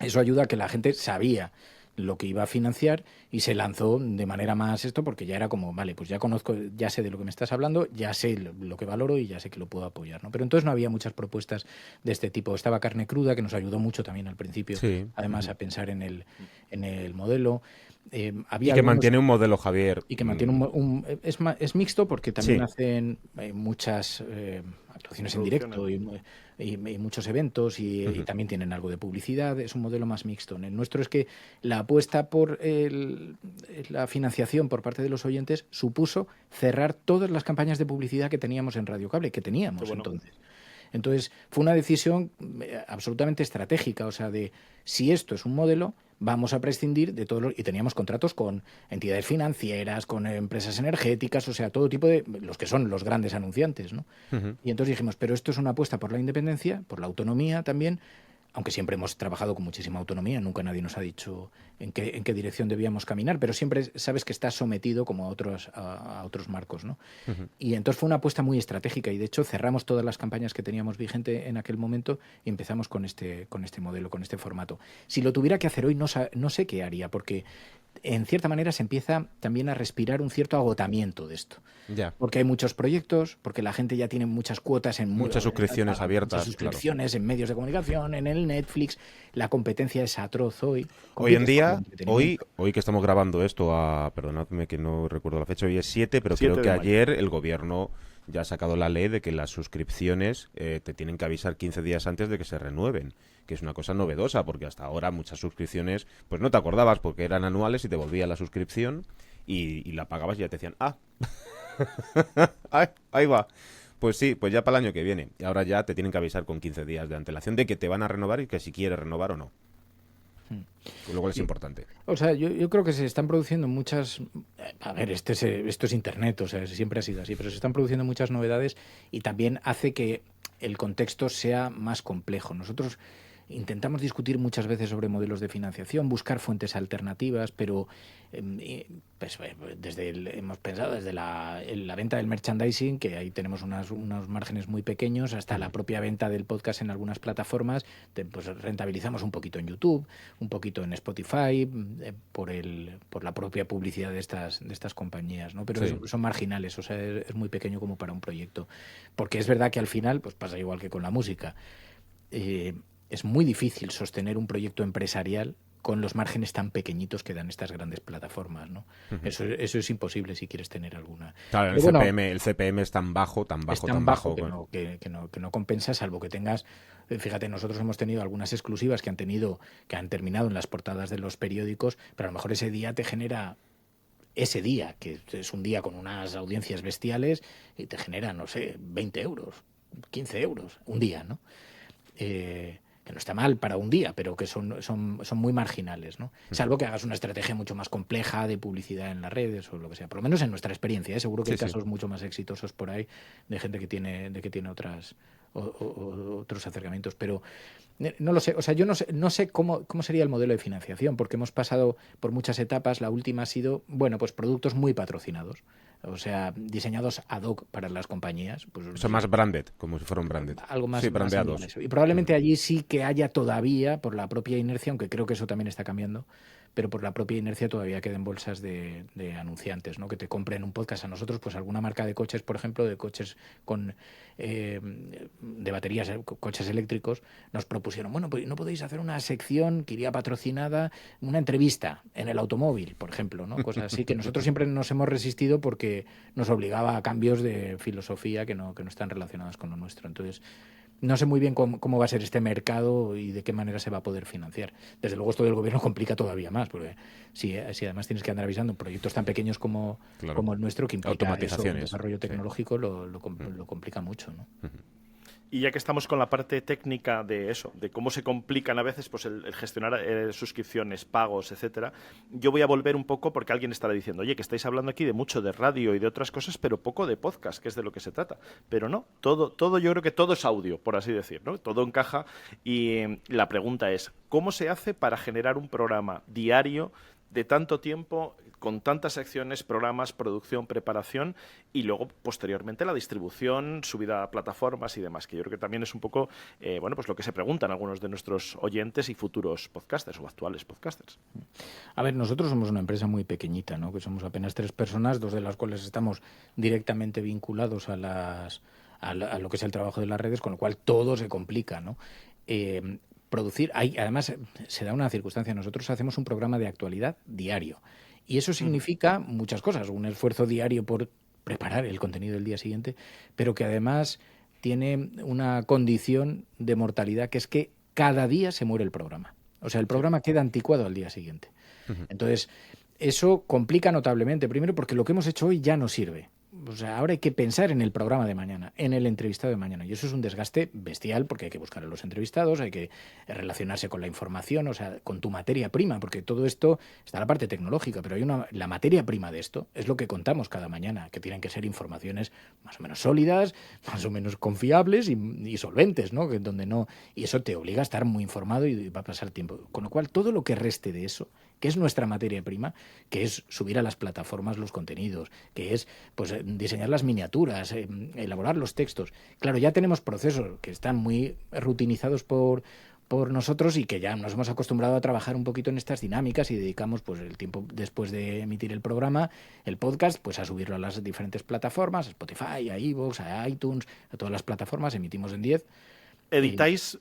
Eso ayuda a que la gente sabía lo que iba a financiar y se lanzó de manera más porque ya era como, vale, pues ya conozco, ya sé de lo que me estás hablando, ya sé lo que valoro y ya sé que lo puedo apoyar, ¿no? Pero entonces no había muchas propuestas de este tipo. Estaba Carne Cruda, que nos ayudó mucho también al principio, Sí. además a pensar en el modelo. Había y que mantiene un modelo, Javier. Y que mantiene es mixto porque también hacen muchas actuaciones en directo y muchos eventos y también tienen algo de publicidad. Es un modelo más mixto. En el nuestro es que la apuesta por la financiación por parte de los oyentes supuso cerrar todas las campañas de publicidad que teníamos en Radio Cable, que teníamos entonces. Entonces fue una decisión absolutamente estratégica, o sea, de si esto es un modelo, vamos a prescindir de todos y teníamos contratos con entidades financieras, con empresas energéticas, o sea, todo tipo de los que son los grandes anunciantes, ¿no? Y entonces dijimos, pero esto es una apuesta por la independencia, por la autonomía también, aunque siempre hemos trabajado con muchísima autonomía, nunca nadie nos ha dicho en qué dirección debíamos caminar, pero siempre sabes que estás sometido como a otros marcos, ¿no? Ujú. Y entonces fue una apuesta muy estratégica y de hecho cerramos todas las campañas que teníamos vigente en aquel momento y empezamos con este modelo, con este formato. Si lo tuviera que hacer hoy, no sé qué haría, porque en cierta manera se empieza también a respirar un cierto agotamiento de esto. Ya. Porque hay muchos proyectos, porque la gente ya tiene muchas cuotas en Muchas suscripciones abiertas, muchas suscripciones en medios de comunicación, en el Netflix. La competencia es atroz hoy. Hoy en Compites por el día, entretenimiento. hoy que estamos grabando esto, perdonadme que no recuerdo la fecha, hoy es 7, pero 7 creo que de mayo. ayer el gobierno ya ha sacado la ley de que las suscripciones te tienen que avisar 15 días antes de que se renueven, que es una cosa novedosa, porque hasta ahora muchas suscripciones, pues no te acordabas porque eran anuales y te volvía la suscripción y la pagabas y ya te decían, ahí va. Pues sí, pues ya para el año que viene. Y ahora ya te tienen que avisar con 15 días de antelación de que te van a renovar y que si quieres renovar o no. Luego es importante. O sea, yo creo que se están produciendo muchas... A ver, esto es Internet, o sea, siempre ha sido así, pero se están produciendo muchas novedades y también hace que el contexto sea más complejo. Nosotros intentamos discutir muchas veces sobre modelos de financiación, buscar fuentes alternativas, pero pues, hemos pensado desde la venta del merchandising, que ahí tenemos unos márgenes muy pequeños, hasta la propia venta del podcast en algunas plataformas, pues rentabilizamos un poquito en YouTube, un poquito en Spotify, por la propia publicidad de estas compañías, ¿no? Pero Sí. son marginales, o sea, es muy pequeño como para un proyecto. Porque es verdad que al final, pues pasa igual que con la música, es muy difícil sostener un proyecto empresarial con los márgenes tan pequeñitos que dan estas grandes plataformas, ¿no? Eso es imposible si quieres tener alguna. Claro, Pero bueno, el CPM es tan bajo, tan es bajo, tan tan bajo bajo. que no compensa, salvo que tengas... Fíjate, nosotros hemos tenido algunas exclusivas que han terminado en las portadas de los periódicos, pero a lo mejor ese día te genera... Ese día, que es un día con unas audiencias bestiales, y te genera, no sé, 20 euros, 15 euros, un día, ¿no? Que no está mal para un día, pero que son muy marginales, ¿no? Salvo que hagas una estrategia mucho más compleja de publicidad en las redes o lo que sea. Por lo menos en nuestra experiencia, ¿eh? Seguro que hay casos mucho más exitosos por ahí de gente que tiene otros acercamientos, pero no lo sé. O sea, yo no sé cómo sería el modelo de financiación, porque hemos pasado por muchas etapas. La última ha sido, bueno, pues productos muy patrocinados. O sea, diseñados ad hoc para las compañías. Pues, Son más branded, como si fueran branded. algo más, Sí, más similar a brandeados. eso. Y probablemente allí sí que haya todavía, por la propia inercia, aunque creo que eso también está cambiando, pero por la propia inercia todavía queden bolsas de anunciantes, ¿no? Que te compren un podcast. A nosotros, pues alguna marca de coches, por ejemplo, de coches de baterías, coches eléctricos, nos propusieron, bueno, pues no podéis hacer una sección que iría patrocinada, una entrevista en el automóvil, por ejemplo, ¿no? Cosas así que nosotros siempre nos hemos resistido porque nos obligaba a cambios de filosofía que no están relacionados con lo nuestro. Entonces, no sé muy bien cómo va a ser este mercado y de qué manera se va a poder financiar. Desde luego esto del gobierno complica todavía más, porque si además tienes que andar avisando proyectos tan pequeños como el nuestro, que implica automatizaciones, eso, desarrollo tecnológico, lo complica mucho, ¿no? Y ya que estamos con la parte técnica de eso, de cómo se complican a veces pues el gestionar suscripciones, pagos, etcétera, yo voy a volver un poco porque alguien estará diciendo, oye, que estáis hablando aquí de mucho de radio y de otras cosas, pero poco de podcast, que es de lo que se trata. Pero no, todo yo creo que todo es audio, por así decir, ¿no? Todo encaja y la pregunta es, ¿cómo se hace para generar un programa diario de tanto tiempo, con tantas secciones, programas, producción, preparación y luego posteriormente la distribución, subida a plataformas y demás, que yo creo que también es un poco pues lo que se preguntan algunos de nuestros oyentes y futuros podcasters o actuales podcasters? A ver, nosotros somos una empresa muy pequeñita, ¿no? Que somos apenas 3 personas, 2 de las cuales estamos directamente vinculados a lo que es el trabajo de las redes, con lo cual todo se complica, ¿no? Producir, además se da una circunstancia, nosotros hacemos un programa de actualidad diario y eso significa muchas cosas, un esfuerzo diario por preparar el contenido del día siguiente, pero que además tiene una condición de mortalidad, que es que cada día se muere el programa. O sea, el programa queda anticuado al día siguiente. Entonces, eso complica notablemente, primero porque lo que hemos hecho hoy ya no sirve. o sea, ahora hay que pensar en el programa de mañana, en el entrevistado de mañana. Y eso es un desgaste bestial porque hay que buscar a los entrevistados, hay que relacionarse con la información, o sea, con tu materia prima, porque todo esto está la parte tecnológica, pero la materia prima de esto es lo que contamos cada mañana, que tienen que ser informaciones más o menos sólidas, más o menos confiables y solventes, ¿no? Y eso te obliga a estar muy informado y va a pasar tiempo. Con lo cual, todo lo que reste de eso, que es nuestra materia prima, que es subir a las plataformas los contenidos, que es pues diseñar las miniaturas, elaborar los textos. Claro, ya tenemos procesos que están muy rutinizados por nosotros y que ya nos hemos acostumbrado a trabajar un poquito en estas dinámicas y dedicamos pues el tiempo después de emitir el programa, el podcast, pues a subirlo a las diferentes plataformas, a Spotify, a iVoox, a iTunes, a todas las plataformas, emitimos en 10. Editáis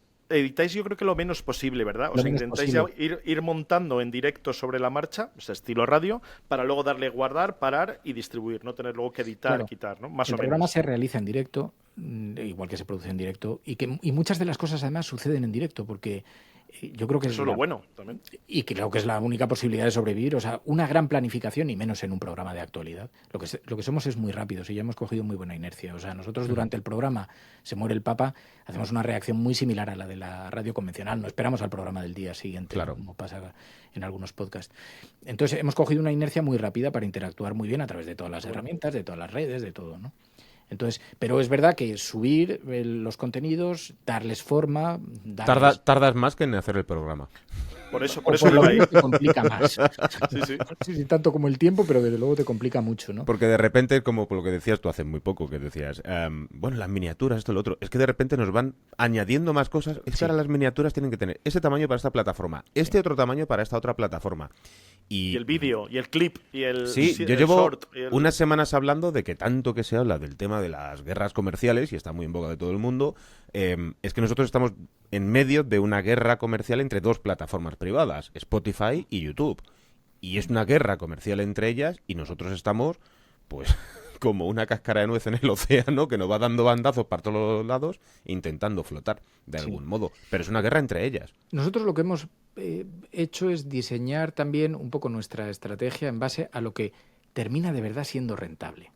yo creo que lo menos posible, ¿verdad? O sea, intentáis ya ir montando en directo sobre la marcha, o sea, estilo radio, para luego darle guardar, parar y distribuir, no tener luego que editar, claro, quitar, ¿no? Más o menos. El programa se realiza en directo, igual que se produce en directo, y muchas de las cosas además suceden en directo, porque yo creo que eso es lo bueno también. Y creo que es la única posibilidad de sobrevivir. O sea, una gran planificación y menos en un programa de actualidad. Lo que somos es muy rápidos y ya hemos cogido muy buena inercia. O sea, nosotros durante el programa Se muere el Papa hacemos una reacción muy similar a la de la radio convencional. No esperamos al programa del día siguiente, claro, como pasa en algunos podcasts. Entonces hemos cogido una inercia muy rápida para interactuar muy bien a través de todas las herramientas, de todas las redes, de todo, ¿no? Entonces, pero es verdad que subir los contenidos, darles forma... Tardas más que en hacer el programa. Por eso te complica más. Sí. No sé si tanto como el tiempo, pero desde luego te complica mucho, ¿no? Porque de repente, como por lo que decías tú hace muy poco, que decías, bueno, las miniaturas, esto, lo otro, es que de repente nos van añadiendo más cosas. Es que ahora las miniaturas tienen que tener ese tamaño para esta plataforma, este otro tamaño para esta otra plataforma. Y el vídeo, y el clip, y el yo llevo unas semanas hablando de que tanto que se habla del tema de las guerras comerciales, y está muy en boga de todo el mundo, es que nosotros estamos en medio de una guerra comercial entre dos plataformas privadas, Spotify y YouTube. Y es una guerra comercial entre ellas y nosotros estamos, pues, como una cáscara de nuez en el océano que nos va dando bandazos para todos los lados intentando flotar de algún modo. Pero es una guerra entre ellas. Nosotros lo que hemos hecho es diseñar también un poco nuestra estrategia en base a lo que termina de verdad siendo rentable.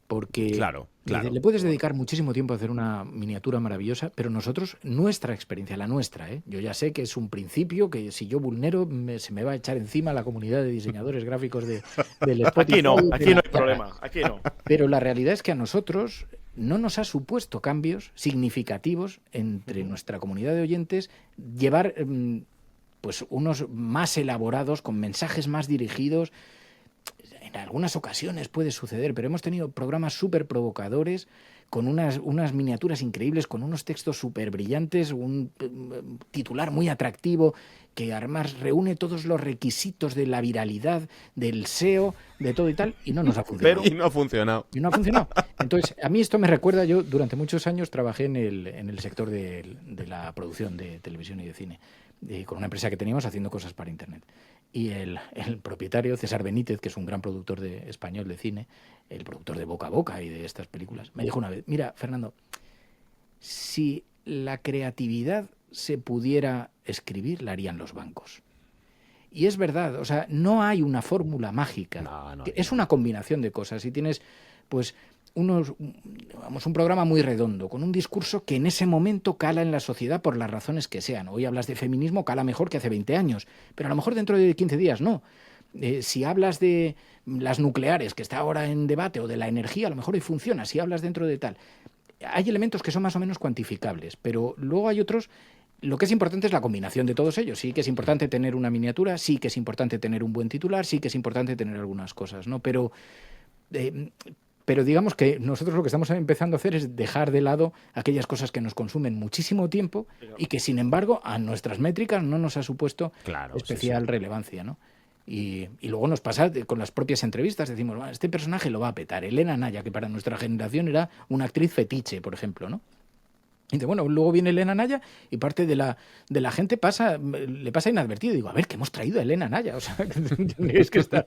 Porque claro. Le puedes dedicar muchísimo tiempo a hacer una miniatura maravillosa, pero nosotros, nuestra experiencia, la nuestra, yo ya sé que es un principio que si yo vulnero se me va a echar encima la comunidad de diseñadores gráficos del Spotify. Aquí no hay problema, aquí no. Pero la realidad es que a nosotros no nos ha supuesto cambios significativos entre nuestra comunidad de oyentes llevar pues unos más elaborados, con mensajes más dirigidos. En algunas ocasiones puede suceder, pero hemos tenido programas súper provocadores, con unas miniaturas increíbles, con unos textos súper brillantes, un titular muy atractivo, que además reúne todos los requisitos de la viralidad, del SEO, de todo y tal, y no nos ha funcionado. Y no ha funcionado. Entonces, a mí esto me recuerda, yo durante muchos años trabajé en el sector de la producción de televisión y de cine, con una empresa que teníamos haciendo cosas para Internet. Y el propietario, César Benítez, que es un gran productor español de cine, el productor de Boca a Boca y de estas películas, me dijo una vez, mira, Fernando, si la creatividad se pudiera escribir, la harían los bancos. Y es verdad, o sea, no hay una fórmula mágica. Es una combinación de cosas. Y tienes, pues, un programa muy redondo, con un discurso que en ese momento cala en la sociedad por las razones que sean. Hoy hablas de feminismo, cala mejor que hace 20 años, pero a lo mejor dentro de 15 días no. Si hablas de las nucleares, que está ahora en debate, o de la energía, a lo mejor hoy funciona. Si hablas dentro de tal. Hay elementos que son más o menos cuantificables, pero luego hay otros. Lo que es importante es la combinación de todos ellos. Sí que es importante tener una miniatura, sí que es importante tener un buen titular, sí que es importante tener algunas cosas, ¿no? Pero digamos que nosotros lo que estamos empezando a hacer es dejar de lado aquellas cosas que nos consumen muchísimo tiempo y que, sin embargo, a nuestras métricas no nos ha supuesto especial relevancia, ¿no? Y luego nos pasa con las propias entrevistas, decimos, bueno, este personaje lo va a petar. Elena Naya, que para nuestra generación era una actriz fetiche, por ejemplo, ¿no? Y dice, bueno, luego viene Elena Naya y parte de la gente le pasa inadvertido. Digo, a ver, que hemos traído a Elena Naya. O sea, es que está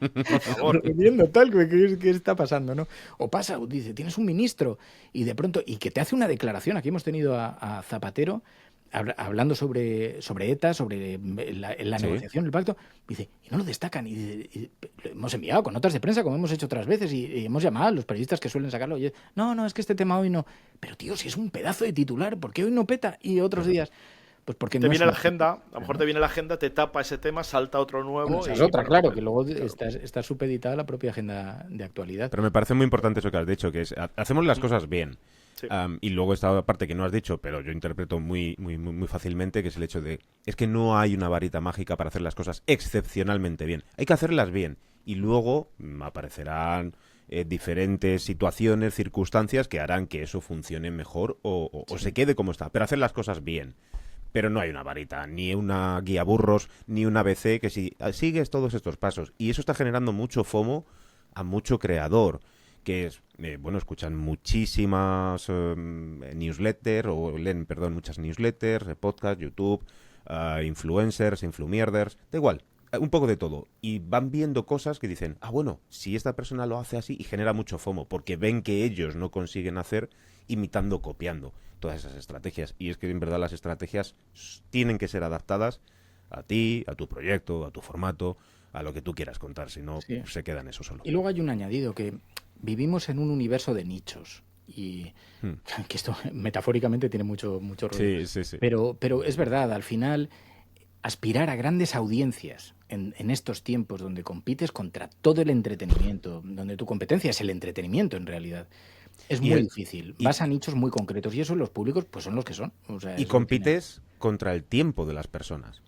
viendo tal, ¿qué está pasando, no? O pasa, dice, tienes un ministro y de pronto, y que te hace una declaración. Aquí hemos tenido a Zapatero hablando sobre ETA, sobre la Sí. negociación, el pacto, dice, y no lo destacan. Y lo hemos enviado con notas de prensa, como hemos hecho otras veces, y hemos llamado a los periodistas que suelen sacarlo. Y no, es que este tema hoy no. Pero tío, si es un pedazo de titular, ¿por qué hoy no peta? Y otros días, pues porque Te no es viene la una agenda, a lo noticia, mejor ¿no? te viene la agenda, te tapa ese tema, salta otro Bueno, nuevo esa es y otra, bueno, claro, pues, que luego claro. está supeditada a la propia agenda de actualidad. Pero me parece muy importante eso que has dicho, que es hacemos las cosas bien. Sí. Y luego esta parte que no has dicho, pero yo interpreto muy fácilmente, que es el hecho de, es que no hay una varita mágica para hacer las cosas excepcionalmente bien. Hay que hacerlas bien. Y luego aparecerán diferentes situaciones, circunstancias que harán que eso funcione mejor o se quede como está. Pero hacer las cosas bien. Pero no hay una varita, ni una guía burros, ni una ABC, que si sigues todos estos pasos. Y eso está generando mucho FOMO a mucho creador, que es, escuchan muchísimas newsletters, o leen, perdón, muchas newsletters, podcast, YouTube, influencers, influmierders, da igual, un poco de todo. Y van viendo cosas que dicen, bueno, si esta persona lo hace así, y genera mucho FOMO, porque ven que ellos no consiguen hacer imitando, copiando todas esas estrategias. Y es que en verdad las estrategias tienen que ser adaptadas a ti, a tu proyecto, a tu formato, a lo que tú quieras contar, si no Sí. se queda en eso solo. Y luego hay un añadido, que vivimos en un universo de nichos. Y que esto metafóricamente tiene mucho rollo. Sí. Pero es verdad, al final, aspirar a grandes audiencias en estos tiempos donde compites contra todo el entretenimiento, donde tu competencia es el entretenimiento en realidad, es muy difícil. Vas a nichos muy concretos y eso los públicos pues son los que son. O sea, Y eso compites contra el tiempo de las personas,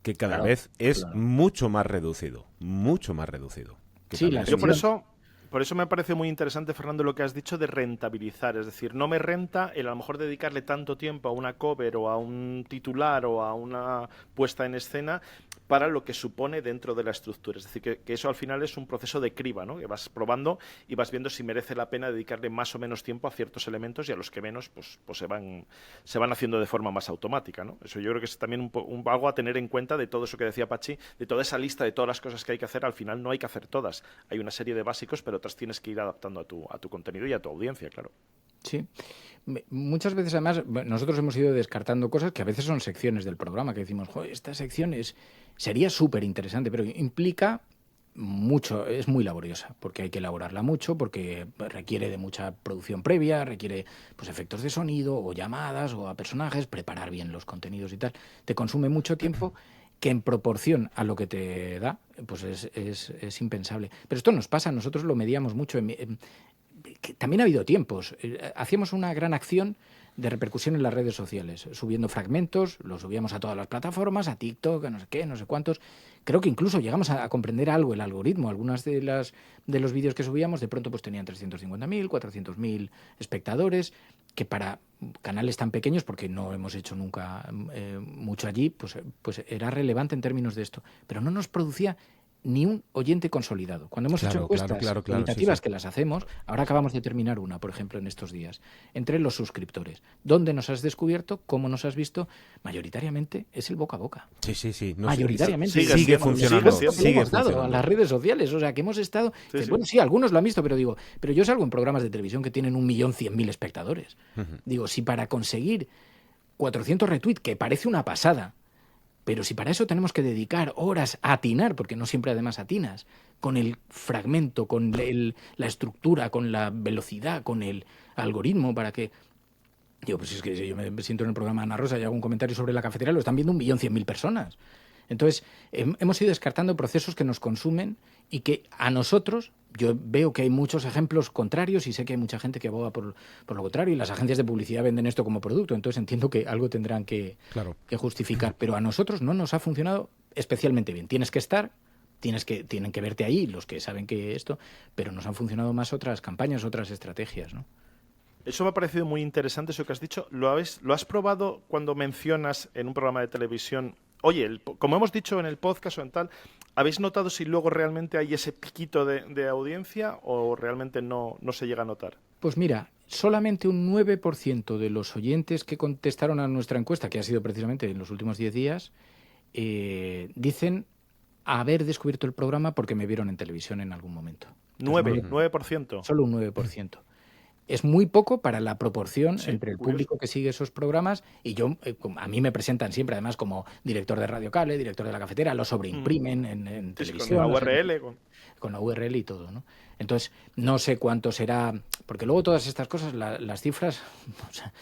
que cada Claro, vez es claro. mucho más reducido, mucho más reducido. Que Sí, también la es Yo por atención. eso me parece muy interesante, Fernando, lo que has dicho de rentabilizar. Es decir, no me renta el a lo mejor dedicarle tanto tiempo a una cover o a un titular o a una puesta en escena para lo que supone dentro de la estructura. Es decir, que eso al final es un proceso de criba, ¿no? Que vas probando y vas viendo si merece la pena dedicarle más o menos tiempo a ciertos elementos y a los que menos, pues se van haciendo de forma más automática, ¿no? Eso yo creo que es también algo a tener en cuenta de todo eso que decía Pachi, de toda esa lista de todas las cosas que hay que hacer. Al final no hay que hacer todas. Hay una serie de básicos, pero otras tienes que ir adaptando a tu contenido y a tu audiencia, claro. Sí. Muchas veces, además, nosotros hemos ido descartando cosas que a veces son secciones del programa, que decimos, joder, esta sección sería súper interesante, pero implica mucho, es muy laboriosa, porque hay que elaborarla mucho, porque requiere de mucha producción previa, requiere pues efectos de sonido, o llamadas, o a personajes, preparar bien los contenidos y tal. Te consume mucho tiempo que en proporción a lo que te da, pues es impensable. Pero esto nos pasa, nosotros lo mediamos mucho. Que también ha habido tiempos. Hacíamos una gran acción de repercusión en las redes sociales, subiendo fragmentos, los subíamos a todas las plataformas, a TikTok, a no sé qué, no sé cuántos. Creo que incluso llegamos a comprender algo el algoritmo. Algunas de los vídeos que subíamos de pronto pues tenían 350.000, 400.000 espectadores, que para canales tan pequeños, porque no hemos hecho nunca mucho allí, pues era relevante en términos de esto. Pero no nos producía ni un oyente consolidado. Cuando hemos hecho encuestas cualitativas, sí. que las hacemos, ahora acabamos de terminar una, por ejemplo, en estos días, entre los suscriptores. ¿Dónde nos has descubierto? ¿Cómo nos has visto? Mayoritariamente es el boca a boca. Sí. No, Mayoritariamente. sigue funcionando. sigue Sigue hemos dado funcionando. a las redes sociales. O sea, que hemos estado... Sí, que, sí. bueno, sí, algunos lo han visto, pero digo, pero yo salgo en programas de televisión que tienen 1.100.000 espectadores. Digo, si para conseguir 400 retweets, que parece una pasada, pero si para eso tenemos que dedicar horas a atinar, porque no siempre además atinas, con el fragmento, con la estructura, con la velocidad, con el algoritmo, para que... Digo, pues es que yo me siento en el programa de Ana Rosa y hago un comentario sobre la cafetera, lo están viendo 1.100.000 personas. Entonces, hemos ido descartando procesos que nos consumen y que a nosotros, yo veo que hay muchos ejemplos contrarios y sé que hay mucha gente que aboga por lo contrario y las agencias de publicidad venden esto como producto, entonces entiendo que algo tendrán que justificar, pero a nosotros no nos ha funcionado especialmente bien. Tienes que estar, tienen que verte ahí los que saben que esto, pero nos han funcionado más otras campañas, otras estrategias, ¿no? Eso me ha parecido muy interesante eso que has dicho. ¿Lo has probado cuando mencionas en un programa de televisión? Oye, como hemos dicho en el podcast o en tal, ¿habéis notado si luego realmente hay ese piquito de audiencia o realmente no se llega a notar? Pues mira, solamente un 9% de los oyentes que contestaron a nuestra encuesta, que ha sido precisamente en los últimos 10 días, dicen haber descubierto el programa porque me vieron en televisión en algún momento. 9%. Solo un 9%. es muy poco para la proporción Sí, entre el curioso. público que sigue esos programas y yo, a mí me presentan siempre, además, como director de Radio Cable, director de La Cafetera, lo sobreimprimen en Sí, sí, con televisión, la o sea, URL. con la URL y todo, ¿no? Entonces, no sé cuánto será, porque luego todas estas cosas, las cifras, o sea,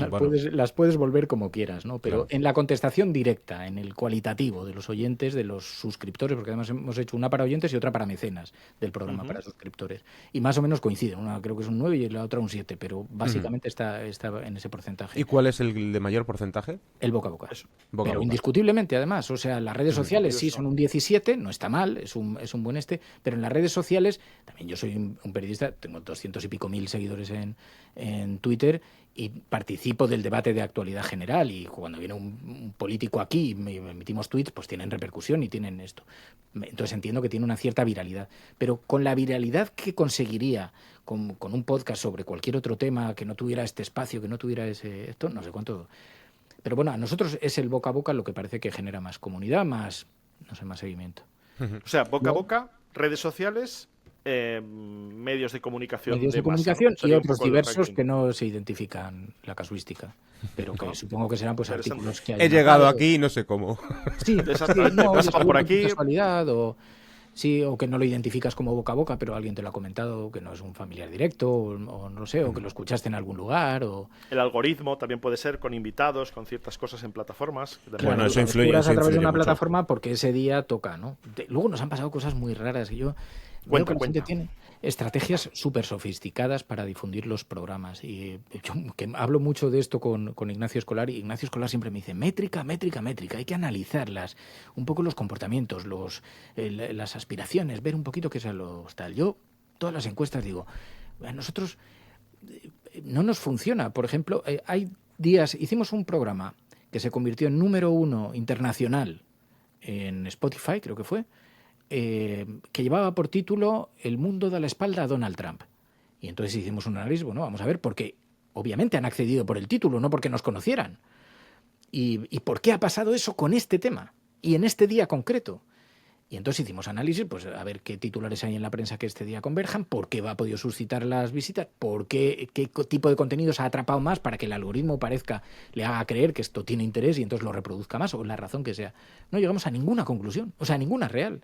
Bueno, las puedes volver como quieras, ¿no? Pero claro. en la contestación directa, en el cualitativo de los oyentes, de los suscriptores, porque además hemos hecho una para oyentes y otra para mecenas del programa Ujú. para suscriptores, y más o menos coinciden, una creo que es un 9 y la otra un 7, pero Ujú. básicamente está en ese ¿Y porcentaje. cuál es el de mayor porcentaje? El boca a boca. Eso. Boca a Pero boca. indiscutiblemente, además, o sea, las redes Ujú. sociales sí Curioso. son un 17, no está mal, es un buen pero en las redes sociales, también yo soy un periodista, tengo 200 y pico mil seguidores en Twitter y participo del debate de actualidad general y cuando viene un político aquí y emitimos tweets, pues tienen repercusión y tienen esto. Entonces entiendo que tiene una cierta viralidad, pero con la viralidad que conseguiría con un podcast sobre cualquier otro tema que no tuviera este espacio, que no tuviera esto, no sé cuánto. Pero bueno, a nosotros es el boca a boca lo que parece que genera más comunidad, más, no sé, más seguimiento. O sea, boca a Luego, boca, redes sociales, medios de comunicación medios de de masa, ¿no? comunicación y Sería un otros poco el diversos ranking. que no se identifican la casuística, pero que Ajá. supongo que serán pues Interesante. artículos que He hayan llegado narrado. aquí y no sé cómo. Sí, sí, Exactamente, no, oye, pasan por seguro que es aquí. casualidad sí, o que no lo identificas como boca a boca, pero alguien te lo ha comentado, que no es un familiar directo, o no lo sé, o que lo escuchaste en algún lugar, o El algoritmo también puede ser con invitados, con ciertas cosas en plataformas. Que también Bueno, claro, ayuda. lo descubras eso a través de influye una mucho. plataforma porque ese día toca, ¿no? Luego nos han pasado cosas muy raras y yo veo que Cuenta, la gente cuenta. tiene estrategias súper sofisticadas para difundir los programas. Y yo que hablo mucho de esto con Ignacio Escolar, y Ignacio Escolar siempre me dice, métrica, métrica, métrica, hay que analizarlas, un poco los comportamientos, las aspiraciones, ver un poquito qué es lo tal. Yo, todas las encuestas digo, a nosotros no nos funciona. Por ejemplo, hay días, hicimos un programa que se convirtió en número 1 internacional en Spotify, creo que fue, que llevaba por título El mundo da la espalda a Donald Trump. Y entonces hicimos un análisis, bueno, vamos a ver, porque obviamente han accedido por el título, no porque nos conocieran. ¿Y por qué ha pasado eso con este tema? Y en este día concreto. Y entonces hicimos análisis, pues a ver qué titulares hay en la prensa que este día converjan, por qué ha podido suscitar las visitas, qué tipo de contenidos ha atrapado más para que el algoritmo le haga creer que esto tiene interés y entonces lo reproduzca más, o la razón que sea. No llegamos a ninguna conclusión, o sea, a ninguna real.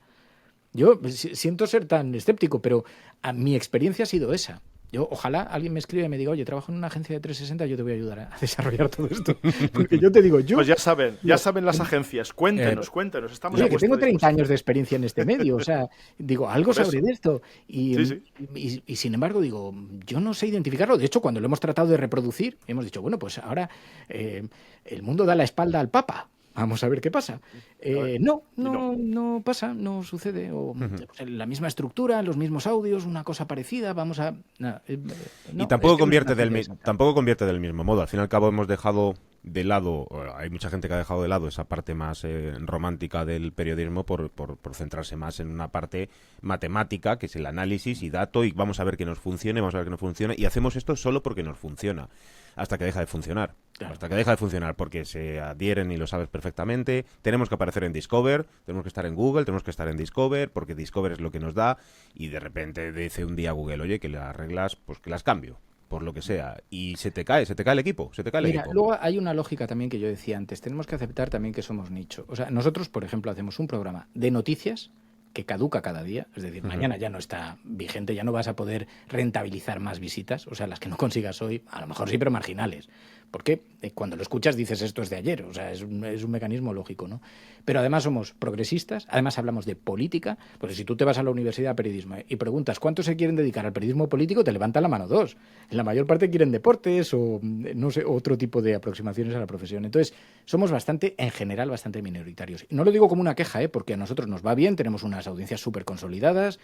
Yo siento ser tan escéptico, pero mi experiencia ha sido esa. Yo, ojalá alguien me escriba y me diga, oye, trabajo en una agencia de 360, yo te voy a ayudar a desarrollar todo esto. Porque yo te digo, Pues ya saben las agencias. eh, Cuéntenos, estamos oye, a que vuestra tengo 30 disposición. años de experiencia en este medio, o sea, digo, algo Por sabré eso. de esto. Sí, sí. Y sin embargo, digo, yo no sé identificarlo. De hecho, cuando lo hemos tratado de reproducir, hemos dicho, bueno, pues ahora el mundo da la espalda al Papa. Vamos a ver qué pasa. A ver. Y no. No pasa, no sucede. O pues, la misma estructura, los mismos audios, una cosa parecida. Vamos a. Y No, es tampoco que no es una convierte ciencia exacta. tampoco convierte del mismo modo. Al fin y al cabo hemos dejado de lado, hay mucha gente que ha dejado de lado esa parte más romántica del periodismo por centrarse más en una parte matemática, que es el análisis y dato, y vamos a ver que nos funcione, vamos a ver que nos funcione, y hacemos esto solo porque nos funciona, hasta que deja de funcionar. Claro. Hasta que deja de funcionar, porque se adhieren y lo sabes perfectamente. Tenemos que aparecer en Discover, tenemos que estar en Google, tenemos que estar en Discover, porque Discover es lo que nos da, y de repente dice un día Google, oye, que las reglas, pues que las cambio, por lo que sea, y se te cae el equipo, se te cae el Mira, equipo. luego hay una lógica también que yo decía antes. Tenemos que aceptar también que somos nicho. O sea, nosotros, por ejemplo, hacemos un programa de noticias que caduca cada día, es decir, mañana ya no está vigente, ya no vas a poder rentabilizar más visitas, o sea, las que no consigas hoy, a lo mejor sí, pero marginales. Porque cuando lo escuchas dices esto es de ayer, o sea, es un mecanismo lógico, ¿no? Pero además somos progresistas, además hablamos de política, porque si tú te vas a la Universidad de Periodismo y preguntas cuántos se quieren dedicar al periodismo político, te levantan la mano dos. En la mayor parte quieren deportes o, no sé, otro tipo de aproximaciones a la profesión. Entonces, somos en general, bastante minoritarios. Y no lo digo como una queja, porque a nosotros nos va bien, tenemos unas audiencias súper consolidadas,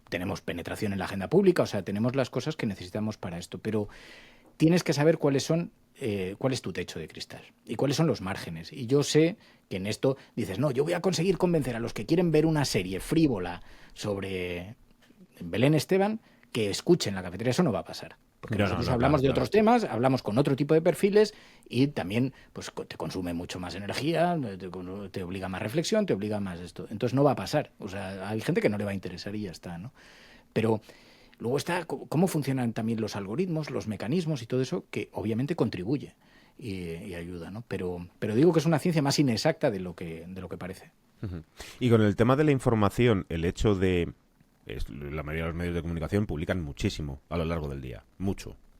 tenemos penetración en la agenda pública, o sea, tenemos las cosas que necesitamos para esto, pero tienes que saber cuál es tu techo de cristal y cuáles son los márgenes. Y yo sé que en esto dices, no, yo voy a conseguir convencer a los que quieren ver una serie frívola sobre Belén Esteban que escuchen La Cafetería. Eso no va a pasar. Porque nosotros hablamos de otros temas, hablamos con otro tipo de perfiles y también pues te consume mucho más energía, te obliga a más reflexión, te obliga a más esto. Entonces no va a pasar. O sea, hay gente que no le va a interesar y ya está, ¿no? Pero Luego está cómo funcionan también los algoritmos, los mecanismos y todo eso, que obviamente contribuye y ayuda, ¿no? Pero digo que es una ciencia más inexacta de lo que parece. Ujú. Y con el tema de la información, el hecho de... la mayoría de los medios de comunicación publican muchísimo a lo largo del día.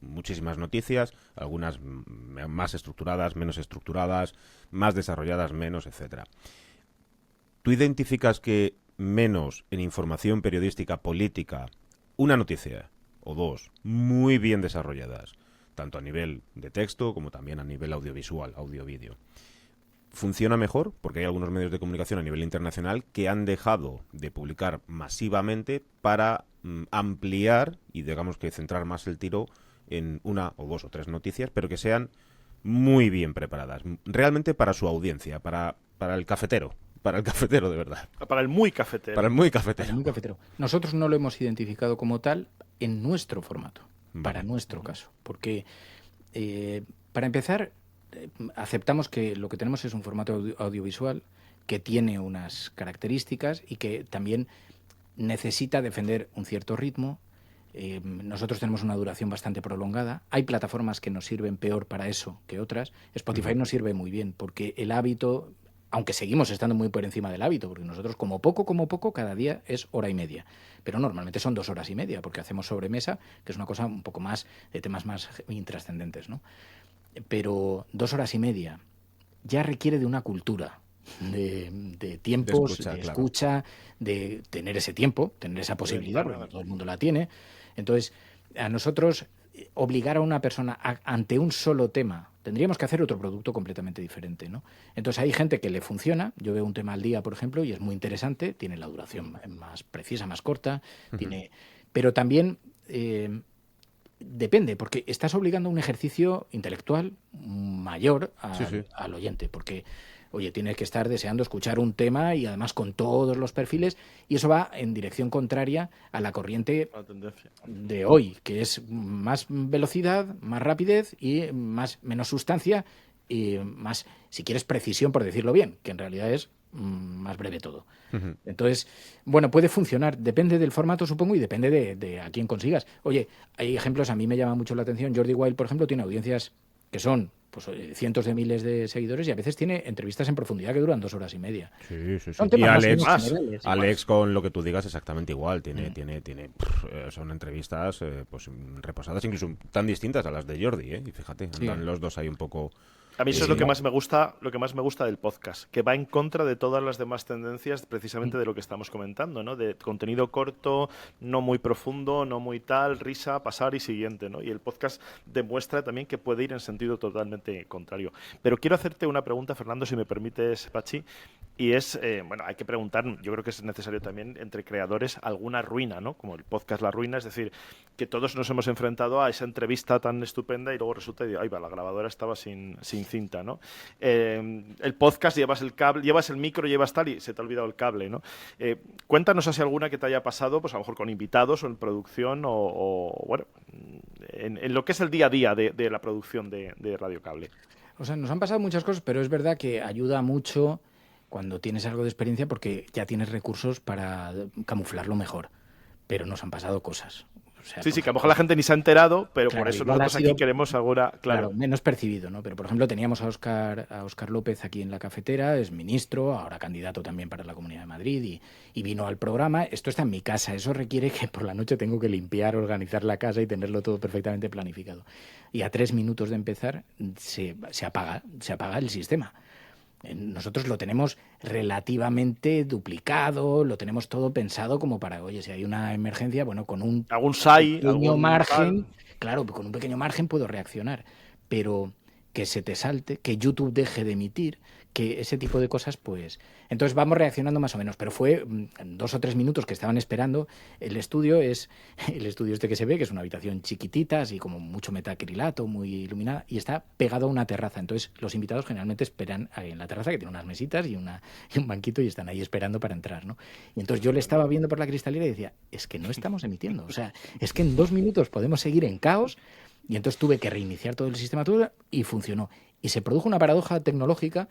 Muchísimas noticias, algunas más estructuradas, menos estructuradas, más desarrolladas, menos, etcétera. ¿Tú identificas que menos en información periodística política, una noticia o dos muy bien desarrolladas, tanto a nivel de texto como también a nivel audiovisual, audio-vídeo, funciona mejor? Porque hay algunos medios de comunicación a nivel internacional que han dejado de publicar masivamente para ampliar y digamos que centrar más el tiro en una o dos o tres noticias, pero que sean muy bien preparadas, realmente para su audiencia, para el cafetero. Para el cafetero, de verdad. Para el muy cafetero. Para el muy cafetero. Para el muy cafetero. Nosotros no lo hemos identificado como tal en nuestro formato, para nuestro caso. Porque, para empezar, aceptamos que lo que tenemos es un formato audiovisual que tiene unas características y que también necesita defender un cierto ritmo. Nosotros tenemos una duración bastante prolongada. Hay plataformas que nos sirven peor para eso que otras. Spotify nos sirve muy bien porque el hábito, aunque seguimos estando muy por encima del hábito, porque nosotros como poco, cada día es hora y media. Pero normalmente son 2 horas y media, porque hacemos sobremesa, que es una cosa un poco más de temas más intrascendentes, ¿no? Pero 2 horas y media ya requiere de una cultura, de tiempos, de escucha, de tener ese tiempo, tener esa posibilidad, porque no todo el mundo la tiene. Entonces, a nosotros obligar a una persona ante un solo tema, tendríamos que hacer otro producto completamente diferente, ¿no? Entonces hay gente que le funciona. Yo veo un tema al día, por ejemplo, y es muy interesante, tiene la duración más precisa, más corta, pero también depende, porque estás obligando a un ejercicio intelectual mayor al oyente, porque oye, tienes que estar deseando escuchar un tema y además con todos los perfiles, y eso va en dirección contraria a la corriente de hoy, que es más velocidad, más rapidez y menos sustancia y más, si quieres, precisión, por decirlo bien, que en realidad es más breve todo. Entonces, bueno, puede funcionar, depende del formato, supongo, y depende de a quién consigas. Oye, hay ejemplos, a mí me llama mucho la atención. Jordi Wild, por ejemplo, tiene audiencias que son pues cientos de miles de seguidores y a veces tiene entrevistas en profundidad que duran 2 horas y media. Sí. Son temas Y Alex, con lo que tú digas exactamente igual. Son entrevistas pues reposadas, incluso tan distintas a las de Jordi, ¿eh? Y fíjate, andan los dos ahí un poco... A mí eso es lo que más me gusta del podcast, que va en contra de todas las demás tendencias precisamente de lo que estamos comentando, ¿no? De contenido corto, no muy profundo, no muy tal, risa, pasar y siguiente, ¿no? Y el podcast demuestra también que puede ir en sentido totalmente contrario. Pero quiero hacerte una pregunta, Fernando, si me permites, Pachi, y es, bueno, hay que preguntar, yo creo que es necesario también entre creadores alguna ruina, ¿no? Como el podcast La Ruina, es decir, que todos nos hemos enfrentado a esa entrevista tan estupenda y luego resulta que, ay, va, la grabadora estaba sin cinta, ¿no? El podcast, llevas el cable, llevas el micro, llevas tal y se te ha olvidado el cable, ¿no? Cuéntanos si alguna que te haya pasado, pues a lo mejor con invitados o en producción o bueno, en lo que es el día a día de la producción de Radio Cable. O sea, nos han pasado muchas cosas, pero es verdad que ayuda mucho cuando tienes algo de experiencia porque ya tienes recursos para camuflarlo mejor. Pero nos han pasado cosas. O sea, sí, que a lo mejor la gente ni se ha enterado, pero claro, por eso nosotros aquí queremos ahora... Claro, menos percibido, ¿no? Pero, por ejemplo, teníamos a Óscar López aquí en La Cafetera, es ministro, ahora candidato también para la Comunidad de Madrid, y vino al programa. Esto está en mi casa, eso requiere que por la noche tengo que limpiar, organizar la casa y tenerlo todo perfectamente planificado. Y a 3 minutos de empezar se apaga el sistema. Nosotros lo tenemos relativamente duplicado, lo tenemos todo pensado como para, oye, si hay una emergencia, bueno, con un pequeño margen, claro, con un pequeño margen puedo reaccionar, pero que se te salte, que YouTube deje de emitir, que ese tipo de cosas, pues... Entonces vamos reaccionando más o menos, pero fue 2 o 3 minutos que estaban esperando. El estudio este que se ve, que es una habitación chiquitita, así como mucho metacrilato, muy iluminada, y está pegado a una terraza. Entonces los invitados generalmente esperan en la terraza, que tiene unas mesitas y un banquito, y están ahí esperando para entrar, ¿no? Y entonces yo le estaba viendo por la cristalera y decía, es que no estamos emitiendo, o sea, es que en 2 minutos podemos seguir en caos. Y entonces tuve que reiniciar todo el sistema y funcionó. Y se produjo una paradoja tecnológica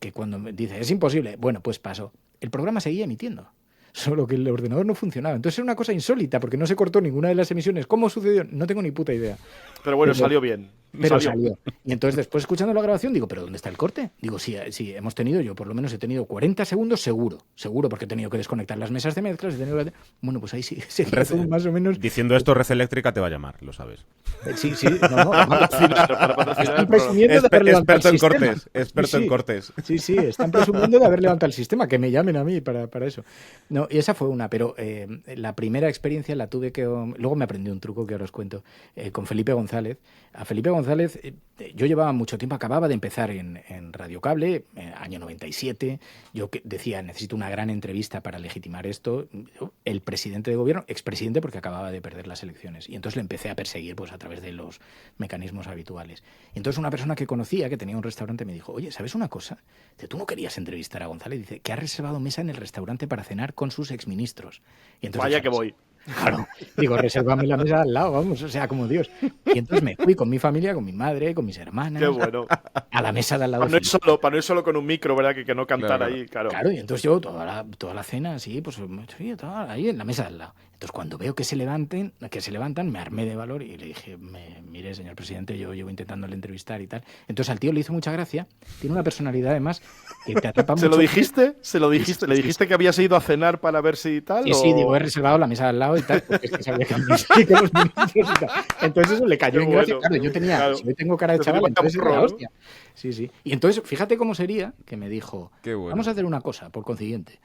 que cuando me dice, es imposible, bueno, pues pasó. El programa seguía emitiendo. solo que el ordenador no funcionaba. Entonces era una cosa insólita, porque no se cortó ninguna de las emisiones. ¿Cómo sucedió? No tengo ni puta idea. Pero bueno, Pero- salió bien. Pero salió. Y entonces después escuchando la grabación digo, ¿pero dónde está el corte? Digo, sí, hemos tenido, yo por lo menos he tenido 40 segundos seguro, porque he tenido que desconectar las mesas de mezclas. Bueno, pues ahí sí, más o menos. Diciendo esto, Red Eléctrica te va a llamar, lo sabes. Sí, no. Para patrocinar Están el programa. presumiendo de haber levantado Experto el en sistema. cortes, experto en Sí. cortes. Sí, están presumiendo de haber levantado el sistema, que me llamen a mí para eso. No, y esa fue una, pero la primera experiencia la tuve que... Luego me aprendí un truco que ahora os cuento, con Felipe González. A Felipe González, yo llevaba mucho tiempo, acababa de empezar en Radio Cable, año 97, yo decía, necesito una gran entrevista para legitimar esto. El presidente de gobierno, expresidente, porque acababa de perder las elecciones, y entonces le empecé a perseguir pues a través de los mecanismos habituales. Y entonces una persona que conocía, que tenía un restaurante, me dijo, oye, ¿sabes una cosa? Dice, ¿tú no querías entrevistar a González? Dice, que ha reservado mesa en el restaurante para cenar con sus exministros. Y entonces, Vaya que voy. Claro, digo, resérvame la mesa al lado, vamos, o sea, como Dios. Y entonces me fui con mi familia, con mi madre, con mis hermanas, Qué bueno. a la mesa de al lado. Para no ir solo con un micro, ¿verdad? Que no cantar Claro. ahí, claro. Claro, y entonces yo toda la cena, sí, pues sí, ahí en la mesa de al lado. Entonces cuando veo que se levantan, me armé de valor y le dije, mire, señor presidente, yo llevo intentándole entrevistar y tal. Entonces al tío le hizo mucha gracia, tiene una personalidad además que te atrapa mucho. ¿Se lo dijiste? ¿Le dijiste que habías ido a cenar para ver si tal? Sí, digo, he reservado la mesa de al lado y tal, porque es que sabía que los ministros y tal. Entonces eso le cayó Qué en gracia. bueno. Claro, yo tenía, Claro. si yo tengo cara de Entonces, chaval, vaya entonces era burro, la ¿no? hostia. Sí. Y entonces, fíjate cómo sería que me dijo, Qué bueno. vamos a hacer una cosa, por consiguiente.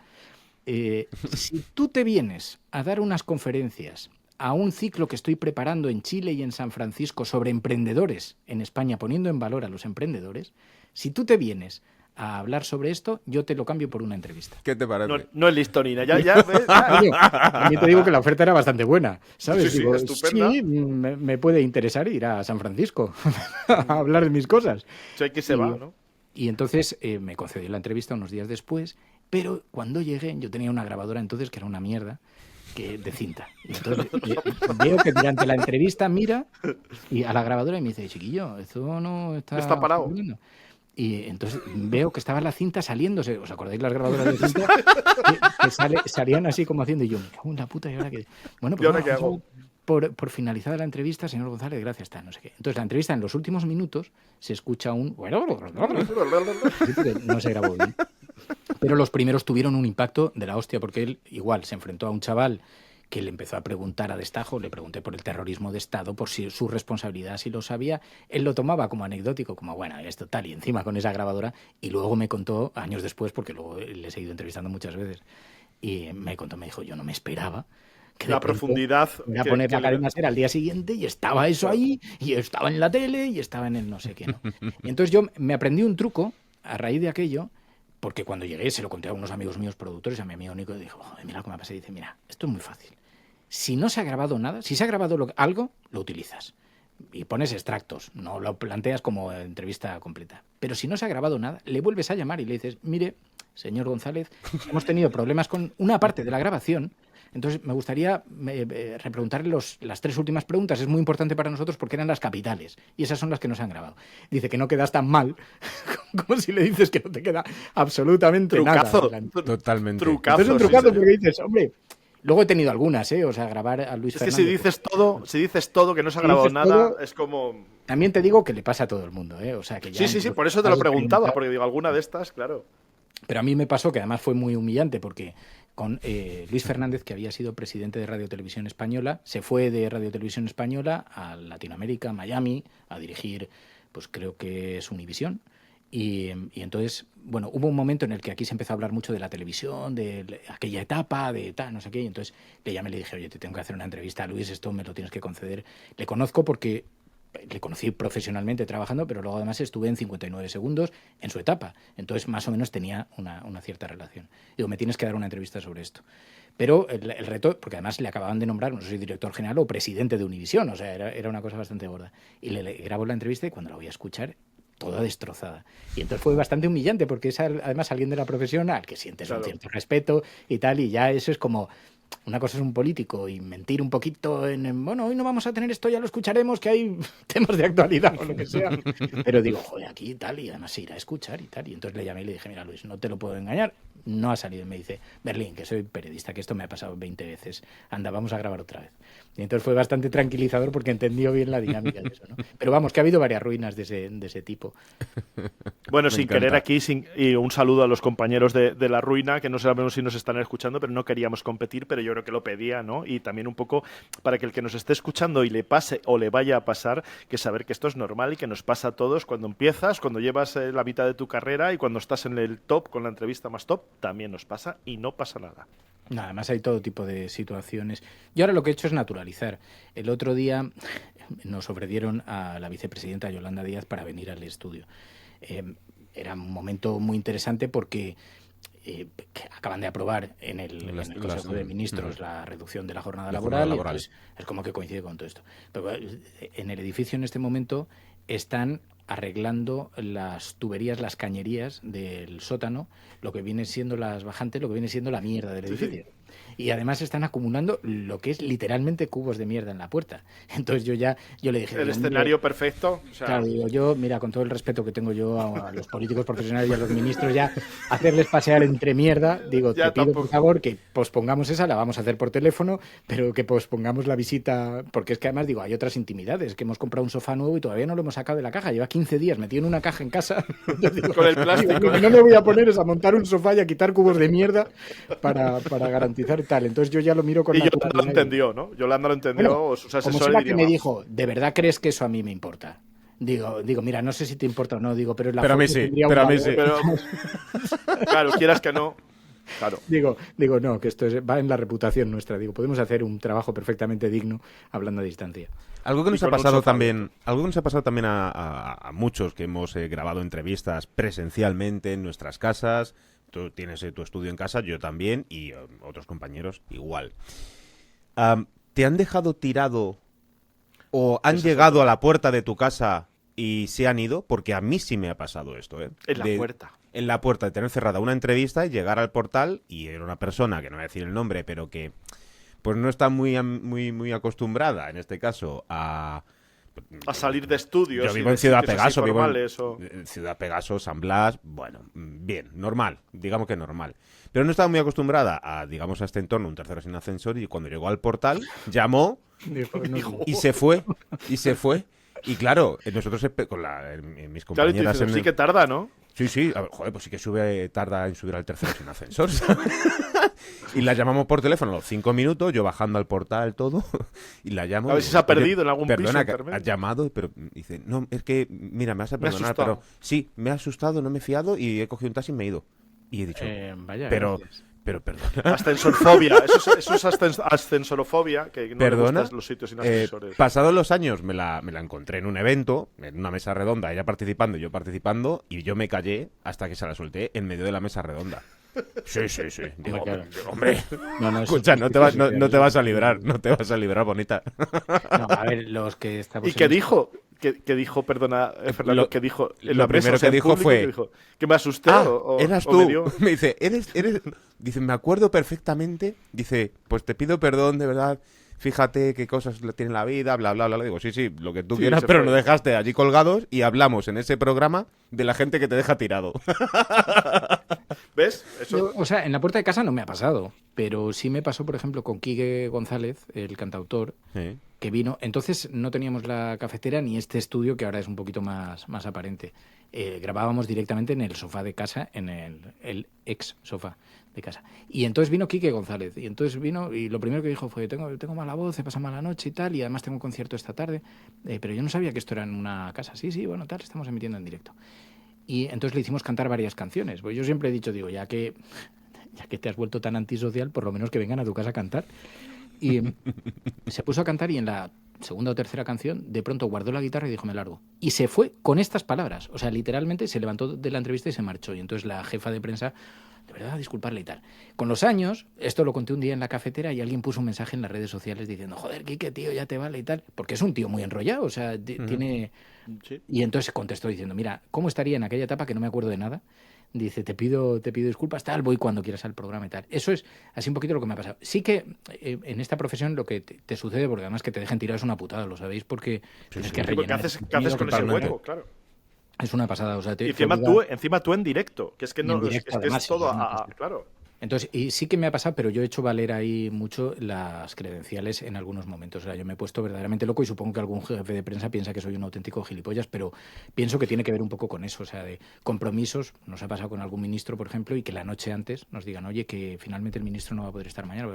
Si tú te vienes a dar unas conferencias a un ciclo que estoy preparando en Chile y en San Francisco sobre emprendedores en España, poniendo en valor a los emprendedores, si tú te vienes a hablar sobre esto, yo te lo cambio por una entrevista. ¿Qué te parece? No es listo, Nina. Ya, ¿ves? Ya. Oye, también te digo que la oferta era bastante buena, ¿sabes? Sí, Digo, estupenda. sí, me puede interesar ir a San Francisco a hablar de mis cosas. Sé que se va, ¿no? Y entonces me concedió la entrevista unos días después, pero cuando llegué, yo tenía una grabadora entonces que era una mierda de cinta. Y entonces veo que durante la entrevista mira y a la grabadora y me dice, chiquillo, eso no está parado. funcionando". Y entonces veo que estaba la cinta saliéndose. ¿Os acordáis las grabadoras de cinta? Que salían así como haciendo, y yo, me cago en la puta, ¿y ahora qué? Bueno, ¿Y pues ahora nada, qué hago? por finalizada la entrevista, señor González, gracias, está, no sé qué. Entonces la entrevista en los últimos minutos se escucha un... No se grabó bien. Pero los primeros tuvieron un impacto de la hostia, porque él igual se enfrentó a un chaval que le empezó a preguntar a destajo, le pregunté por el terrorismo de Estado, por si su responsabilidad, si lo sabía. Él lo tomaba como anecdótico, como bueno, esto tal, y encima con esa grabadora, y luego me contó, años después, porque luego le he seguido entrevistando muchas veces, y me dijo, yo no me esperaba que La profundidad. me voy a poner la cadena SER al día siguiente y estaba eso ahí, y estaba en la tele, y estaba en el no sé qué, ¿no? Y entonces yo me aprendí un truco a raíz de aquello, porque cuando llegué se lo conté a unos amigos míos productores, a mi amigo Nico, y dijo, mira cómo me pasa, y dice, mira, esto es muy fácil. Si no se ha grabado nada, si se ha grabado algo, lo utilizas. Y pones extractos, no lo planteas como entrevista completa. Pero si no se ha grabado nada, le vuelves a llamar y le dices, mire, señor González, hemos tenido problemas con una parte de la grabación, entonces me gustaría repreguntarle las 3 últimas preguntas. Es muy importante para nosotros porque eran las capitales y esas son las que nos han grabado. Dice que no quedas tan mal como si le dices que no te queda absolutamente Trucazo. nada. Totalmente. Trucazo. Entonces es un sí, trucazo señor. porque dices, hombre, luego he tenido algunas, o sea, grabar a Luis Es que Fernández. si dices todo que no se ha Si grabado dices nada, todo- es como. También te digo que le pasa a todo el mundo, o sea, que ya Sí, en por eso te lo casos preguntaba, experimentados- porque digo, alguna de estas, claro. Pero a mí me pasó que además fue muy humillante porque con Luis Fernández, que había sido presidente de Radio Televisión Española, se fue de Radio Televisión Española a Latinoamérica, Miami, a dirigir, pues creo que es Univisión. Y entonces, bueno, hubo un momento en el que aquí se empezó a hablar mucho de la televisión, de aquella etapa, de tal, no sé qué. Y entonces le llamé y le dije, oye, te tengo que hacer una entrevista a Luis, esto me lo tienes que conceder. Le conozco porque le conocí profesionalmente trabajando, pero luego además estuve en 59 segundos en su etapa. Entonces, más o menos tenía una cierta relación. Digo, me tienes que dar una entrevista sobre esto. Pero el reto, porque además le acababan de nombrar, no sé si director general o presidente de Univisión, o sea, era una cosa bastante gorda. Y le grabo la entrevista y cuando la voy a escuchar, toda destrozada. Y entonces fue bastante humillante porque es además alguien de la profesión al que sientes Claro. un cierto respeto y tal, y ya eso es como... una cosa es un político y mentir un poquito bueno, hoy no vamos a tener esto, ya lo escucharemos, que hay temas de actualidad o lo que sea. Pero digo, joder, aquí y tal, y además se irá a escuchar y tal. Y entonces le llamé y le dije, mira, Luis, no te lo puedo engañar. No ha salido. Y me dice, Berlín, que soy periodista, que esto me ha pasado 20 veces. Anda, vamos a grabar otra vez. Y entonces fue bastante tranquilizador porque entendió bien la dinámica de eso, ¿no? Pero vamos, que ha habido varias ruinas de ese tipo. Bueno, sin querer aquí, y un saludo a los compañeros de La Ruina, que no sabemos si nos están escuchando, pero no queríamos competir, pero yo creo que lo pedía, ¿no? Y también un poco para que el que nos esté escuchando y le pase o le vaya a pasar, que saber que esto es normal y que nos pasa a todos cuando empiezas, cuando llevas la mitad de tu carrera y cuando estás en el top, con la entrevista más top, también nos pasa y no pasa nada. Nada más hay todo tipo de situaciones. Yo ahora lo que he hecho es naturalizar. El otro día nos ofrecieron a la vicepresidenta Yolanda Díaz para venir al estudio. Era un momento muy interesante porque acaban de aprobar en el Consejo de Ministros la reducción de la jornada laboral. Entonces, es como que coincide con todo esto. Pero en el edificio en este momento están arreglando las tuberías, las cañerías del sótano, lo que viene siendo las bajantes, lo que viene siendo la mierda del edificio. Sí. Y además están acumulando lo que es literalmente cubos de mierda en la puerta. Entonces yo le dije... El escenario perfecto. O sea... Claro, digo yo, mira, con todo el respeto que tengo yo a los políticos profesionales y a los ministros, ya hacerles pasear entre mierda, digo, te pido por favor que pospongamos esa, la vamos a hacer por teléfono, pero que pospongamos la visita, porque es que además, digo, hay otras intimidades, que hemos comprado un sofá nuevo y todavía no lo hemos sacado de la caja, lleva 15 días metido en una caja en casa. Digo, con el plástico. Lo que no me voy a poner es a montar un sofá y a quitar cubos de mierda para garantizar tal. Entonces yo ya lo miro con y Yolanda lo entendió, ¿no? Yolanda lo entendió, bueno, o sus asesores. Como que me dijo, ¿de verdad crees que eso a mí me importa? Digo, mira, no sé si te importa o no, digo, pero la pero a mí sí, pero a mí sí. Pero, claro, quieras que no. Claro. Digo, no, que esto va en la reputación nuestra. Digo, podemos hacer un trabajo perfectamente digno hablando a distancia. Algo que nos ha pasado también, a muchos que hemos grabado entrevistas presencialmente en nuestras casas. Tú tienes tu estudio en casa, yo también, y otros compañeros igual. ¿Te han dejado tirado o han llegado a la puerta de tu casa y se han ido? Porque a mí sí me ha pasado esto, ¿eh? En la puerta. En la puerta, de tener cerrada una entrevista y llegar al portal y era una persona, que no voy a decir el nombre, pero que pues no está muy acostumbrada, en este caso, a salir de estudios. Yo vivo en Ciudad Pegaso, Ciudad Pegaso, San Blas, bueno, bien, normal, digamos que normal. Pero no estaba muy acostumbrada a, digamos, a este entorno, un tercero sin ascensor, y cuando llegó al portal, llamó y se fue. Y claro, nosotros con mis compañeras... Claro, sí que tarda, ¿no? Sí, a ver, joder, pues sí que tarda en subir al tercero sin ascensor. Y la llamamos por teléfono a los 5 minutos, yo bajando al portal, todo, y la llamo. A ver si se ha perdido en algún perdona, piso. Perdona, has llamado, pero dice, no, es que, mira, me vas a perdonar, pero sí, me ha asustado, no me he fiado y he cogido un taxi y me he ido. Y he dicho, vaya, pero perdona. Ascensorfobia, eso es ascensorofobia, que no le gustan los sitios sin ascensores. Pasados los años me la encontré en un evento, en una mesa redonda, ella participando y yo participando, y yo me callé hasta que se la solté en medio de la mesa redonda. Sí. Digo, hombre, escucha, no te vas a librar, bonita. No, a ver, los que estamos... ¿Y qué dijo? ¿Qué dijo, perdona, Fernando? ¿Qué dijo? Lo primero que dijo fue... ¿Que me asusté? Eras tú. Me dice, eres... Dice, me acuerdo perfectamente. Dice, pues te pido perdón, de verdad. Fíjate qué cosas tiene la vida, bla, bla, bla. Digo, sí, lo que tú quieras, pero nos dejaste allí colgados y hablamos en ese programa de la gente que te deja tirado. ¿Ves? Eso... O sea, en la puerta de casa no me ha pasado, pero sí me pasó, por ejemplo, con Quique González, el cantautor, que vino. Entonces no teníamos la cafetera ni este estudio, que ahora es un poquito más aparente. Grabábamos directamente en el sofá de casa, en el ex sofá de casa. Y entonces vino Quique González, y entonces vino, y lo primero que dijo fue, tengo mala voz, he pasado mala noche y tal, y además tengo un concierto esta tarde, pero yo no sabía que esto era en una casa. Sí, bueno, tal, estamos emitiendo en directo. Y entonces le hicimos cantar varias canciones. Pues yo siempre he dicho, digo, ya que te has vuelto tan antisocial, por lo menos que vengan a tu casa a cantar. Y se puso a cantar y en la segunda o tercera canción de pronto guardó la guitarra y dijo, me largo. Y se fue con estas palabras. O sea, literalmente se levantó de la entrevista y se marchó. Y entonces la jefa de prensa, de verdad, disculparle y tal. Con los años, esto lo conté un día en la cafetera y alguien puso un mensaje en las redes sociales diciendo, joder, Quique, tío, ya te vale y tal. Porque es un tío muy enrollado, o sea, tiene... Sí. Y entonces contestó diciendo, mira, ¿cómo estaría en aquella etapa que no me acuerdo de nada? Dice, te pido disculpas, tal, voy cuando quieras al programa y tal. Eso es así un poquito lo que me ha pasado. Sí que en esta profesión lo que te sucede, porque además que te dejen tirar es una putada, lo sabéis, porque tienes que porque rellenar. ¿qué haces con ese hueco? Claro. Es una pasada, o sea, Y encima tú en directo, que es que no, directo, es que además, es todo sí, claro. Entonces, y sí que me ha pasado, pero yo he hecho valer ahí mucho las credenciales en algunos momentos. O sea, yo me he puesto verdaderamente loco y supongo que algún jefe de prensa piensa que soy un auténtico gilipollas, pero pienso que tiene que ver un poco con eso, o sea, de compromisos. Nos ha pasado con algún ministro, por ejemplo, y que la noche antes nos digan, oye, que finalmente el ministro no va a poder estar mañana.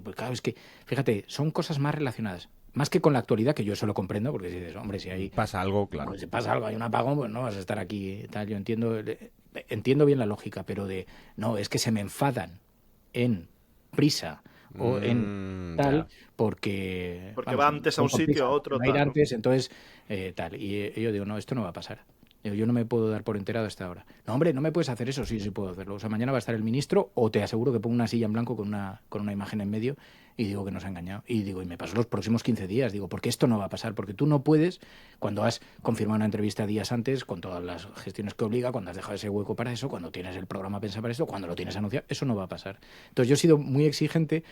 Porque claro, es que, fíjate, son cosas más relacionadas. Más que con la actualidad, que yo eso lo comprendo, porque si dices, hombre, si hay... Pasa algo, claro. Si pasa algo, hay un apagón, pues no vas a estar aquí. Tal. Yo entiendo bien la lógica, pero no, es que se me enfadan en prisa o en tal, porque va antes a un sitio, a otro, va a ir tal, ¿no? antes, entonces tal. Y yo digo, no, esto no va a pasar. Yo no me puedo dar por enterado hasta ahora. No, hombre, no me puedes hacer eso. Sí, sí puedo hacerlo. O sea, mañana va a estar el ministro o te aseguro que pongo una silla en blanco con una imagen en medio y digo que nos ha engañado. Y digo, y me paso los próximos 15 días. Digo, porque esto no va a pasar. Porque tú no puedes, cuando has confirmado una entrevista días antes, con todas las gestiones que obliga, cuando has dejado ese hueco para eso, cuando tienes el programa pensado para eso, cuando lo tienes anunciado, eso no va a pasar. Entonces yo he sido muy exigente.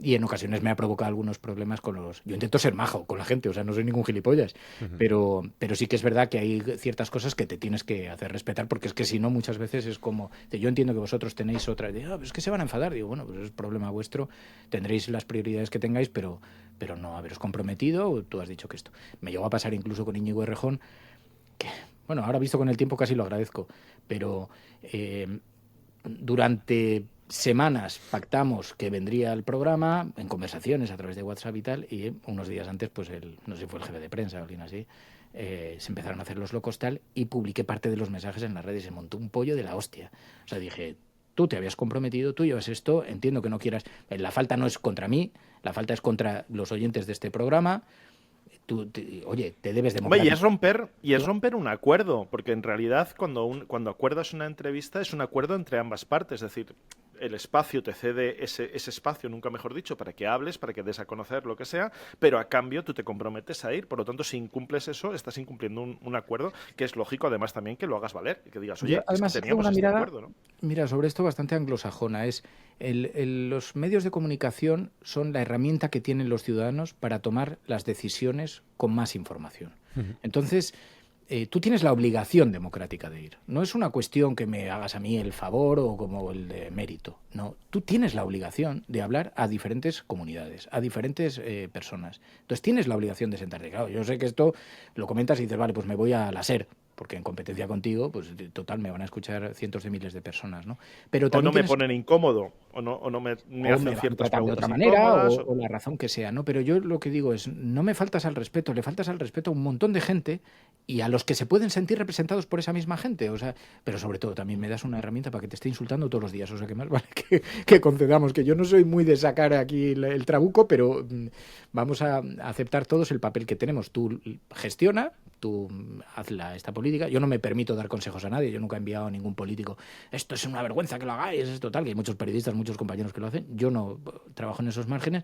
Y en ocasiones me ha provocado algunos problemas con los... Yo intento ser majo con la gente, o sea, no soy ningún gilipollas, pero sí que es verdad que hay ciertas cosas que te tienes que hacer respetar, porque es que si no, muchas veces es como... Yo entiendo que vosotros tenéis otra... es que se van a enfadar. Digo, bueno, pues es problema vuestro, tendréis las prioridades que tengáis, pero no haberos comprometido. Tú has dicho que esto... Me llegó a pasar incluso con Íñigo Errejón, que, bueno, ahora visto con el tiempo casi lo agradezco, pero durante... semanas pactamos que vendría al programa en conversaciones a través de WhatsApp y tal, y unos días antes, pues no sé si fue el jefe de prensa o alguien así, se empezaron a hacer los locos tal, y publiqué parte de los mensajes en las redes y se montó un pollo de la hostia. O sea, dije, tú te habías comprometido, tú llevas esto, entiendo que no quieras, la falta no es contra mí, la falta es contra los oyentes de este programa. Oye, te debes democratizar. Y es romper un acuerdo, porque en realidad cuando acuerdas una entrevista es un acuerdo entre ambas partes, es decir, el espacio te cede ese espacio, nunca mejor dicho, para que hables, para que des a conocer lo que sea, pero a cambio tú te comprometes a ir, por lo tanto, si incumples eso, estás incumpliendo un acuerdo, que es lógico además también que lo hagas valer, y que digas, oye, además, es que teníamos este acuerdo, ¿no? Mira, sobre esto bastante anglosajona, es los medios de comunicación son la herramienta que tienen los ciudadanos para tomar las decisiones con más información. Entonces, tú tienes la obligación democrática de ir. No es una cuestión que me hagas a mí el favor o como el de mérito. No, tú tienes la obligación de hablar a diferentes comunidades, a diferentes personas. Entonces tienes la obligación de sentarte. Claro, yo sé que esto lo comentas y dices, vale, pues me voy a la SER, porque en competencia contigo, pues total, me van a escuchar cientos de miles de personas, ¿no? Pero también o no me ponen incómodo, o no me hacen ciertas preguntas de otra manera, incómodas, o la razón que sea, ¿no? Pero yo lo que digo es, no me faltas al respeto, le faltas al respeto a un montón de gente y a los que se pueden sentir representados por esa misma gente, o sea, pero sobre todo también me das una herramienta para que te esté insultando todos los días, o sea, que más vale que concedamos, que yo no soy muy de sacar aquí el trabuco, pero vamos a aceptar todos el papel que tenemos. Tú gestiona, tú haz esta política. Yo no me permito dar consejos a nadie, yo nunca he enviado a ningún político, esto es una vergüenza que lo hagáis, es total, que hay muchos periodistas, muchos compañeros que lo hacen, yo no trabajo en esos márgenes.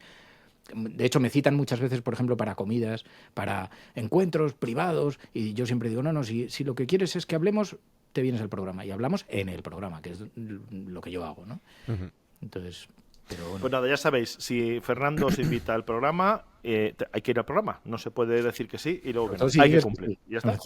De hecho, me citan muchas veces, por ejemplo, para comidas, para encuentros privados, y yo siempre digo, no, si lo que quieres es que hablemos, te vienes al programa, y hablamos en el programa, que es lo que yo hago, ¿no? Entonces... Pero bueno. Pues nada, ya sabéis, si Fernando os invita al programa, hay que ir al programa. No se puede decir que sí y luego que no. Hay que cumplir. Sí. Ya está.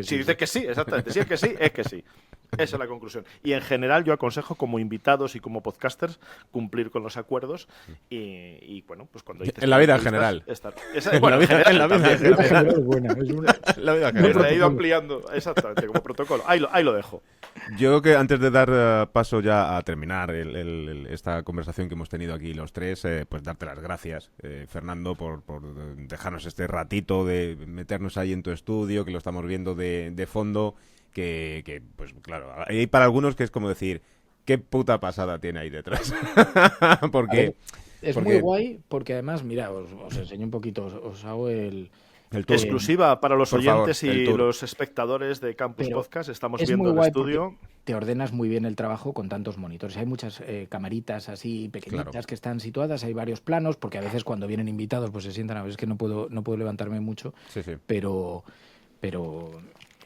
Si dice que sí, exactamente. Si es que sí, es que sí. Esa es la conclusión. Y en general yo aconsejo, como invitados y como podcasters, cumplir con los acuerdos y bueno, pues cuando dices... En la vida en general. En la vida en general. Es buena. La vida en general. He ido ampliando, exactamente, como protocolo. Ahí lo dejo. Yo creo que antes de dar paso ya a terminar esta conversación que hemos tenido aquí los tres, pues darte las gracias, Fernando, por dejarnos este ratito de meternos ahí en tu estudio, que lo estamos viendo de fondo, que pues claro, hay para algunos que es como decir, qué puta pasada tiene ahí detrás. Porque muy guay, porque además, mira, os enseño un poquito, os hago el exclusiva para los oyentes favor, y los espectadores de Campus Podcast. Estamos viendo el estudio. Te ordenas muy bien el trabajo con tantos monitores. Hay muchas camaritas así pequeñitas que están situadas, hay varios planos, porque a veces cuando vienen invitados pues se sientan, a veces que no puedo levantarme mucho, pero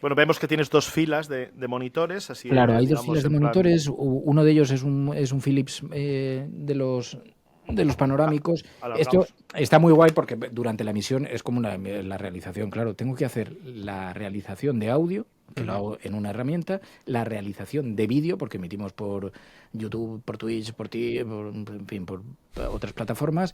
Bueno, vemos que tienes 2 filas de monitores. Así, Claro, hay 2 digamos, filas de en plan- monitores. Uno de ellos es un Philips de los panorámicos. Esto Alargados. está muy guay porque durante la emisión es como la realización. Claro, tengo que hacer la realización de audio, que lo hago en una herramienta, la realización de vídeo, porque emitimos por YouTube, por Twitch, en fin, por otras plataformas,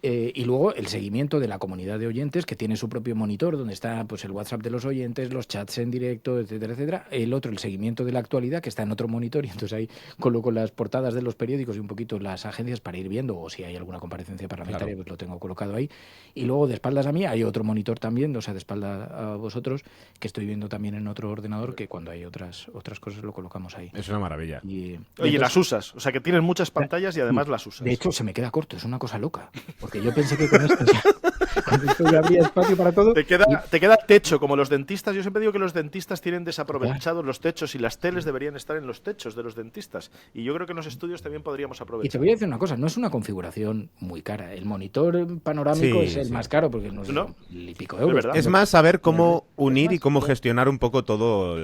y luego el seguimiento de la comunidad de oyentes, que tiene su propio monitor, donde está pues el WhatsApp de los oyentes, los chats en directo, etcétera, etcétera. El otro, el seguimiento de la actualidad, que está en otro monitor, y entonces ahí coloco las portadas de los periódicos y un poquito las agencias para ir viendo, o si hay alguna comparecencia parlamentaria, pues lo tengo colocado ahí. Y luego, de espaldas a mí, hay otro monitor también, o sea, de espalda a vosotros, que estoy viendo también en otro ordenador, que cuando hay otras cosas lo colocamos ahí. Es una maravilla. Oye, entonces, las usas. O sea, que tienes muchas pantallas y además las usas. de hecho, se me queda corto, es una cosa loca. Porque yo pensé que con esto ya habría espacio para todo. Te queda techo, como los dentistas. Yo siempre digo que los dentistas tienen desaprovechados los techos y las teles deberían estar en los techos de los dentistas. Y yo creo que en los estudios también podríamos Y te aprovechar. voy a decir una cosa, no es una configuración muy cara. El monitor panorámico Sí, es el sí. más caro porque no es ¿No? y pico Es euros. verdad. Es más saber cómo unir y más, cómo sí. gestionar un poco todo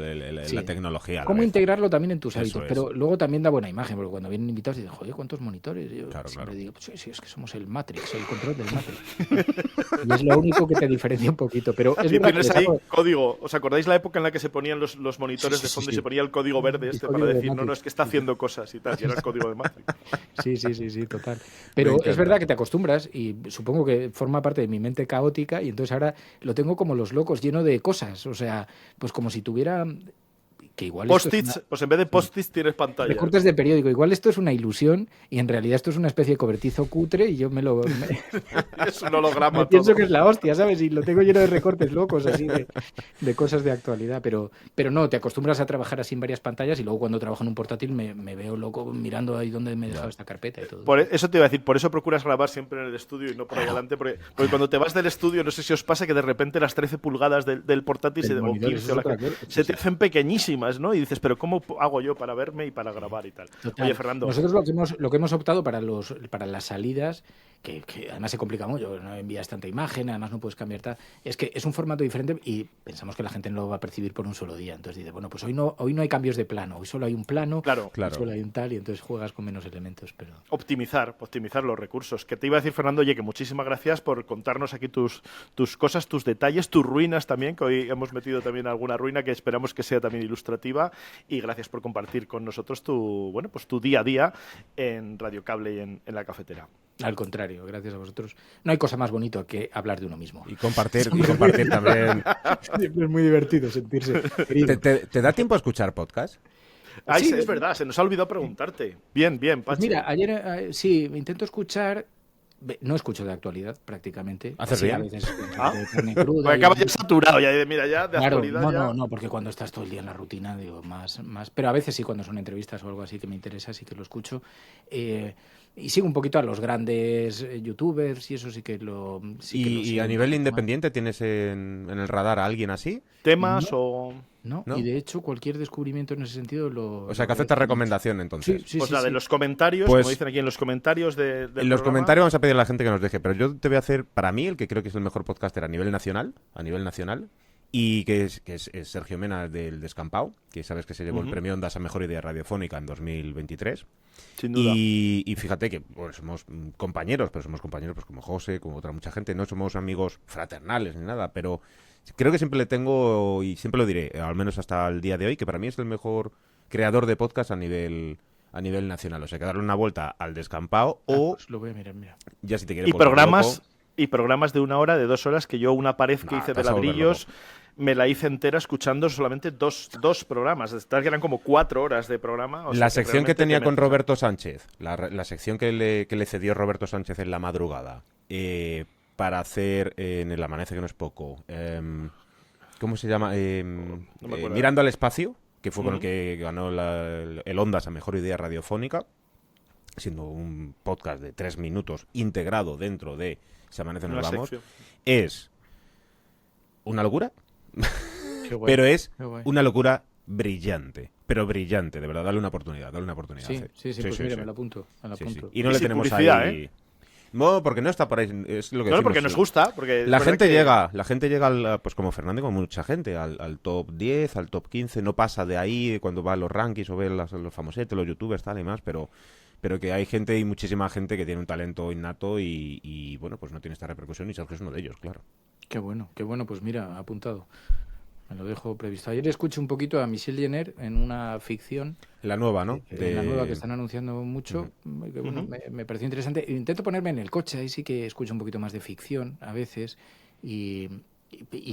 Sí. la tecnología. a la Cómo vez. integrarlo también en tus Eso hábitos, es. pero luego también da buena imagen, porque cuando vienen invitados dicen, joder, ¿cuántos monitores? Y yo Claro, siempre claro. digo, pues sí, es que somos el Matrix, el control del Matrix. Y es lo único que te diferencia un poquito, pero es Y verdad que tienes les ahí hago- código. ¿Os acordáis la época en la que se ponían los monitores Sí, de sí, fondo sí. y se ponía el código verde El este código para de decir, no, Matrix. es que está haciendo cosas y tal? Y era el código de Matrix. Sí, total. Pero encanta. es verdad que te acostumbras y supongo que forma parte de mi mente caótica y entonces ahora lo tengo como los locos, lleno de cosas. O sea, pues como si tuviera... Que igual esto es Post-its, una- pues en vez de post-its tienes pantalla. recortes de periódico. Igual esto es una ilusión y en realidad esto es una especie de cobertizo cutre y yo Es un holograma me pienso todo. que es la hostia, ¿sabes? Y lo tengo lleno de recortes locos así de cosas de actualidad. Pero no, te acostumbras a trabajar así en varias pantallas y luego cuando trabajo en un portátil me veo loco mirando ahí donde me he dejado esta carpeta y todo. Eso te iba a decir, por eso procuras grabar siempre en el estudio y no por ahí adelante, porque cuando te vas del estudio, no sé si os pasa que de repente las 13 pulgadas del portátil Del o monitor, 15 eso o es otra cosa. se te hacen pequeñísimas, ¿no? Y dices, pero ¿cómo hago yo para verme y para grabar y tal? Total. Oye, Fernando, Nosotros lo que hemos optado para las salidas, que además se complica mucho, no envías tanta imagen, además no puedes cambiar tal, es que es un formato diferente y pensamos que la gente no lo va a percibir por un solo día. Entonces dice, bueno, pues hoy no hay cambios de plano, hoy solo hay un plano, claro, Claro. solo hay un tal, y entonces juegas con menos elementos. Pero optimizar los recursos. Que te iba a decir, Fernando, oye, que muchísimas gracias por contarnos aquí tus cosas, tus detalles, tus ruinas también, que hoy hemos metido también alguna ruina que esperamos que sea también ilustrativa, y gracias por compartir con nosotros tu día a día en Radio Cable y en la cafetera. al contrario, gracias a vosotros. No hay cosa más bonito que hablar de uno mismo. Y compartir también. Siempre es muy divertido sentirse querido. ¿Te da tiempo a escuchar podcast? Ay, Sí. es verdad, se nos ha olvidado preguntarte. Bien, Pues Pachi. mira, ayer sí, intento escuchar. No escucho de actualidad prácticamente. ¿Haces Sí, a bien? veces Ah. de carne cruda. Porque y- acaba ya saturado, ya de Claro, actualidad. no, porque cuando estás todo el día en la rutina, digo, más. Pero a veces sí, cuando son entrevistas o algo así que me interesa, sí que lo escucho. Y sigo un poquito a los grandes youtubers y eso sí que lo. Sí que lo ¿Y sigo a un nivel poquito independiente tienes en el radar a alguien así? ¿Temas o...? más. ¿No? ¿No? Y de hecho, cualquier descubrimiento en ese sentido lo. O sea, que lo aceptas veo. recomendación entonces. Sí, Pues sí, la de sí. los comentarios, Pues- como dicen aquí en los comentarios del En los programa. comentarios vamos a pedir a la gente que nos deje, pero yo te voy a hacer, para mí, el que creo que es el mejor podcaster a nivel nacional, y que es Sergio Mena del Descampado, que sabes que se llevó el Ujú. premio Ondas a Mejor Idea Radiofónica en 2023. Sin duda. Y fíjate que pues, somos compañeros, pero somos compañeros pues como José, como otra mucha gente, no somos amigos fraternales ni nada, pero creo que siempre le tengo, y siempre lo diré, al menos hasta el día de hoy, que para mí es el mejor creador de podcast a nivel nacional. O sea, que darle una vuelta al Descampado o, Pues lo voy a mirar, mira. ya si te quieres Y volver programas, loco, y programas de 1 hora, de 2 horas, que yo una pared que Nah, hice te de vas a volver ladrillos me la hice entera escuchando solamente dos programas. Estas que eran como 4 horas de programa. O sea la sección que realmente tenía te con metes. Roberto Sánchez, la sección que le cedió Roberto Sánchez en la madrugada, para hacer en El Amanece, que no es poco, ¿cómo se llama? No me acuerdo. Mirando al espacio, que fue con el Ujú. que ganó el Ondas a Mejor Idea Radiofónica, siendo un podcast de 3 minutos integrado dentro de Se Amanece Nos Una Vamos, sección. es una locura, Qué guay, pero es qué guay. una locura brillante. Pero brillante, de verdad, dale una oportunidad. Sí, pues mira, me lo apunto. Sí, sí. apunto. Y no Y le sin tenemos publicidad, ahí. No, porque no está por ahí. Es lo que No, decimos, porque nos gusta. Porque la gente llega pues como Fernando, como mucha gente, al top 10, al top 15. No pasa de ahí cuando va a los rankings o ve los famosetes, los youtubers, tal y más, pero que hay gente y muchísima gente que tiene un talento innato y bueno, pues no tiene esta repercusión y Sergio es uno de ellos, claro. Qué bueno, pues mira, apuntado. Me lo dejo previsto. Ayer escuché un poquito a Michelle Jenner en una ficción. La nueva, ¿no? La nueva que están anunciando mucho. Que, bueno, me pareció interesante. Intento ponerme en el coche, ahí sí que escucho un poquito más de ficción a veces y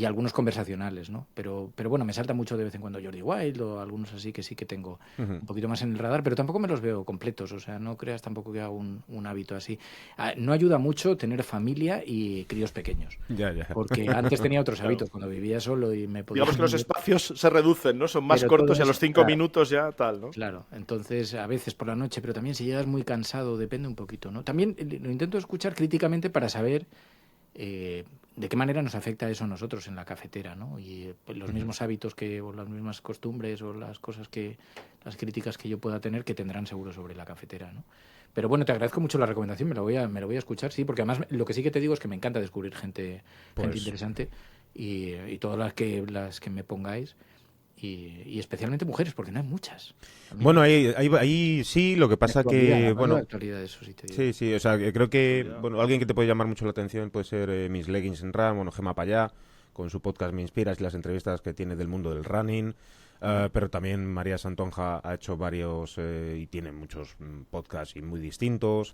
algunos conversacionales, ¿no? Pero bueno, me salta mucho de vez en cuando Jordi Wild o algunos así que sí que tengo un poquito más en el radar, pero tampoco me los veo completos, o sea, no creas tampoco que haga un hábito así. No ayuda mucho tener familia y críos pequeños. Ya. Porque antes tenía otros hábitos, cuando vivía solo y me podía... Digamos que los espacios se reducen, ¿no? Son más Pero cortos y a todo los eso, 5 claro. minutos ya tal, ¿no? Claro, entonces a veces por la noche, pero también si llegas muy cansado, depende un poquito, ¿no? También lo intento escuchar críticamente para saber de qué manera nos afecta eso a nosotros en la cafetera, ¿no? Y pues, los mismos hábitos o las mismas costumbres o las críticas que yo pueda tener que tendrán seguro sobre la cafetera, ¿no? Pero bueno, te agradezco mucho la recomendación, me lo voy a escuchar, sí, porque además lo que sí que te digo es que me encanta descubrir gente interesante y todas las que me pongáis. Y especialmente mujeres, porque no hay muchas. Bueno, ahí sí, lo que pasa que... bueno, eso sí te digo. Sí, o sea, creo que bueno, alguien que te puede llamar mucho la atención puede ser Miss Leggings en Run, bueno, Gemma Payá, con su podcast Me Inspiras y las entrevistas que tiene del mundo del running, pero también María Santonja ha hecho varios y tiene muchos podcasts y muy distintos.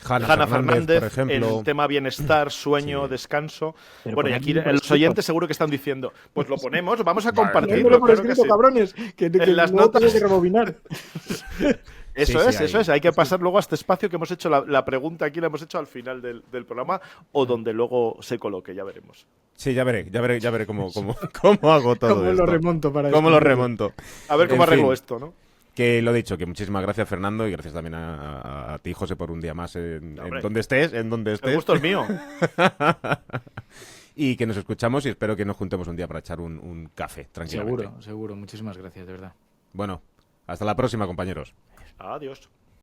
Hanna Fernández, por ejemplo. El tema bienestar, sueño, descanso. Pero bueno, y aquí los oyentes seguro que están diciendo, pues lo ponemos, vamos a compartirlo. Por escrito, sí. Cabrones, que las notas tengo que rebobinar. Eso es. Hay que pasar luego a este espacio que hemos hecho, la pregunta aquí la hemos hecho al final del programa o donde luego se coloque, ya veremos. Sí, ya veré cómo hago todo ¿Cómo esto. lo remonto para ¿Cómo lo remonto? A ver cómo arreglo esto, ¿no? Que lo dicho, que muchísimas gracias, Fernando, y gracias también a ti, José, por un día más en donde estés. El gusto es mío. Y que nos escuchamos y espero que nos juntemos un día para echar un café, tranquilamente. Seguro. Muchísimas gracias, de verdad. Bueno, hasta la próxima, compañeros. Adiós.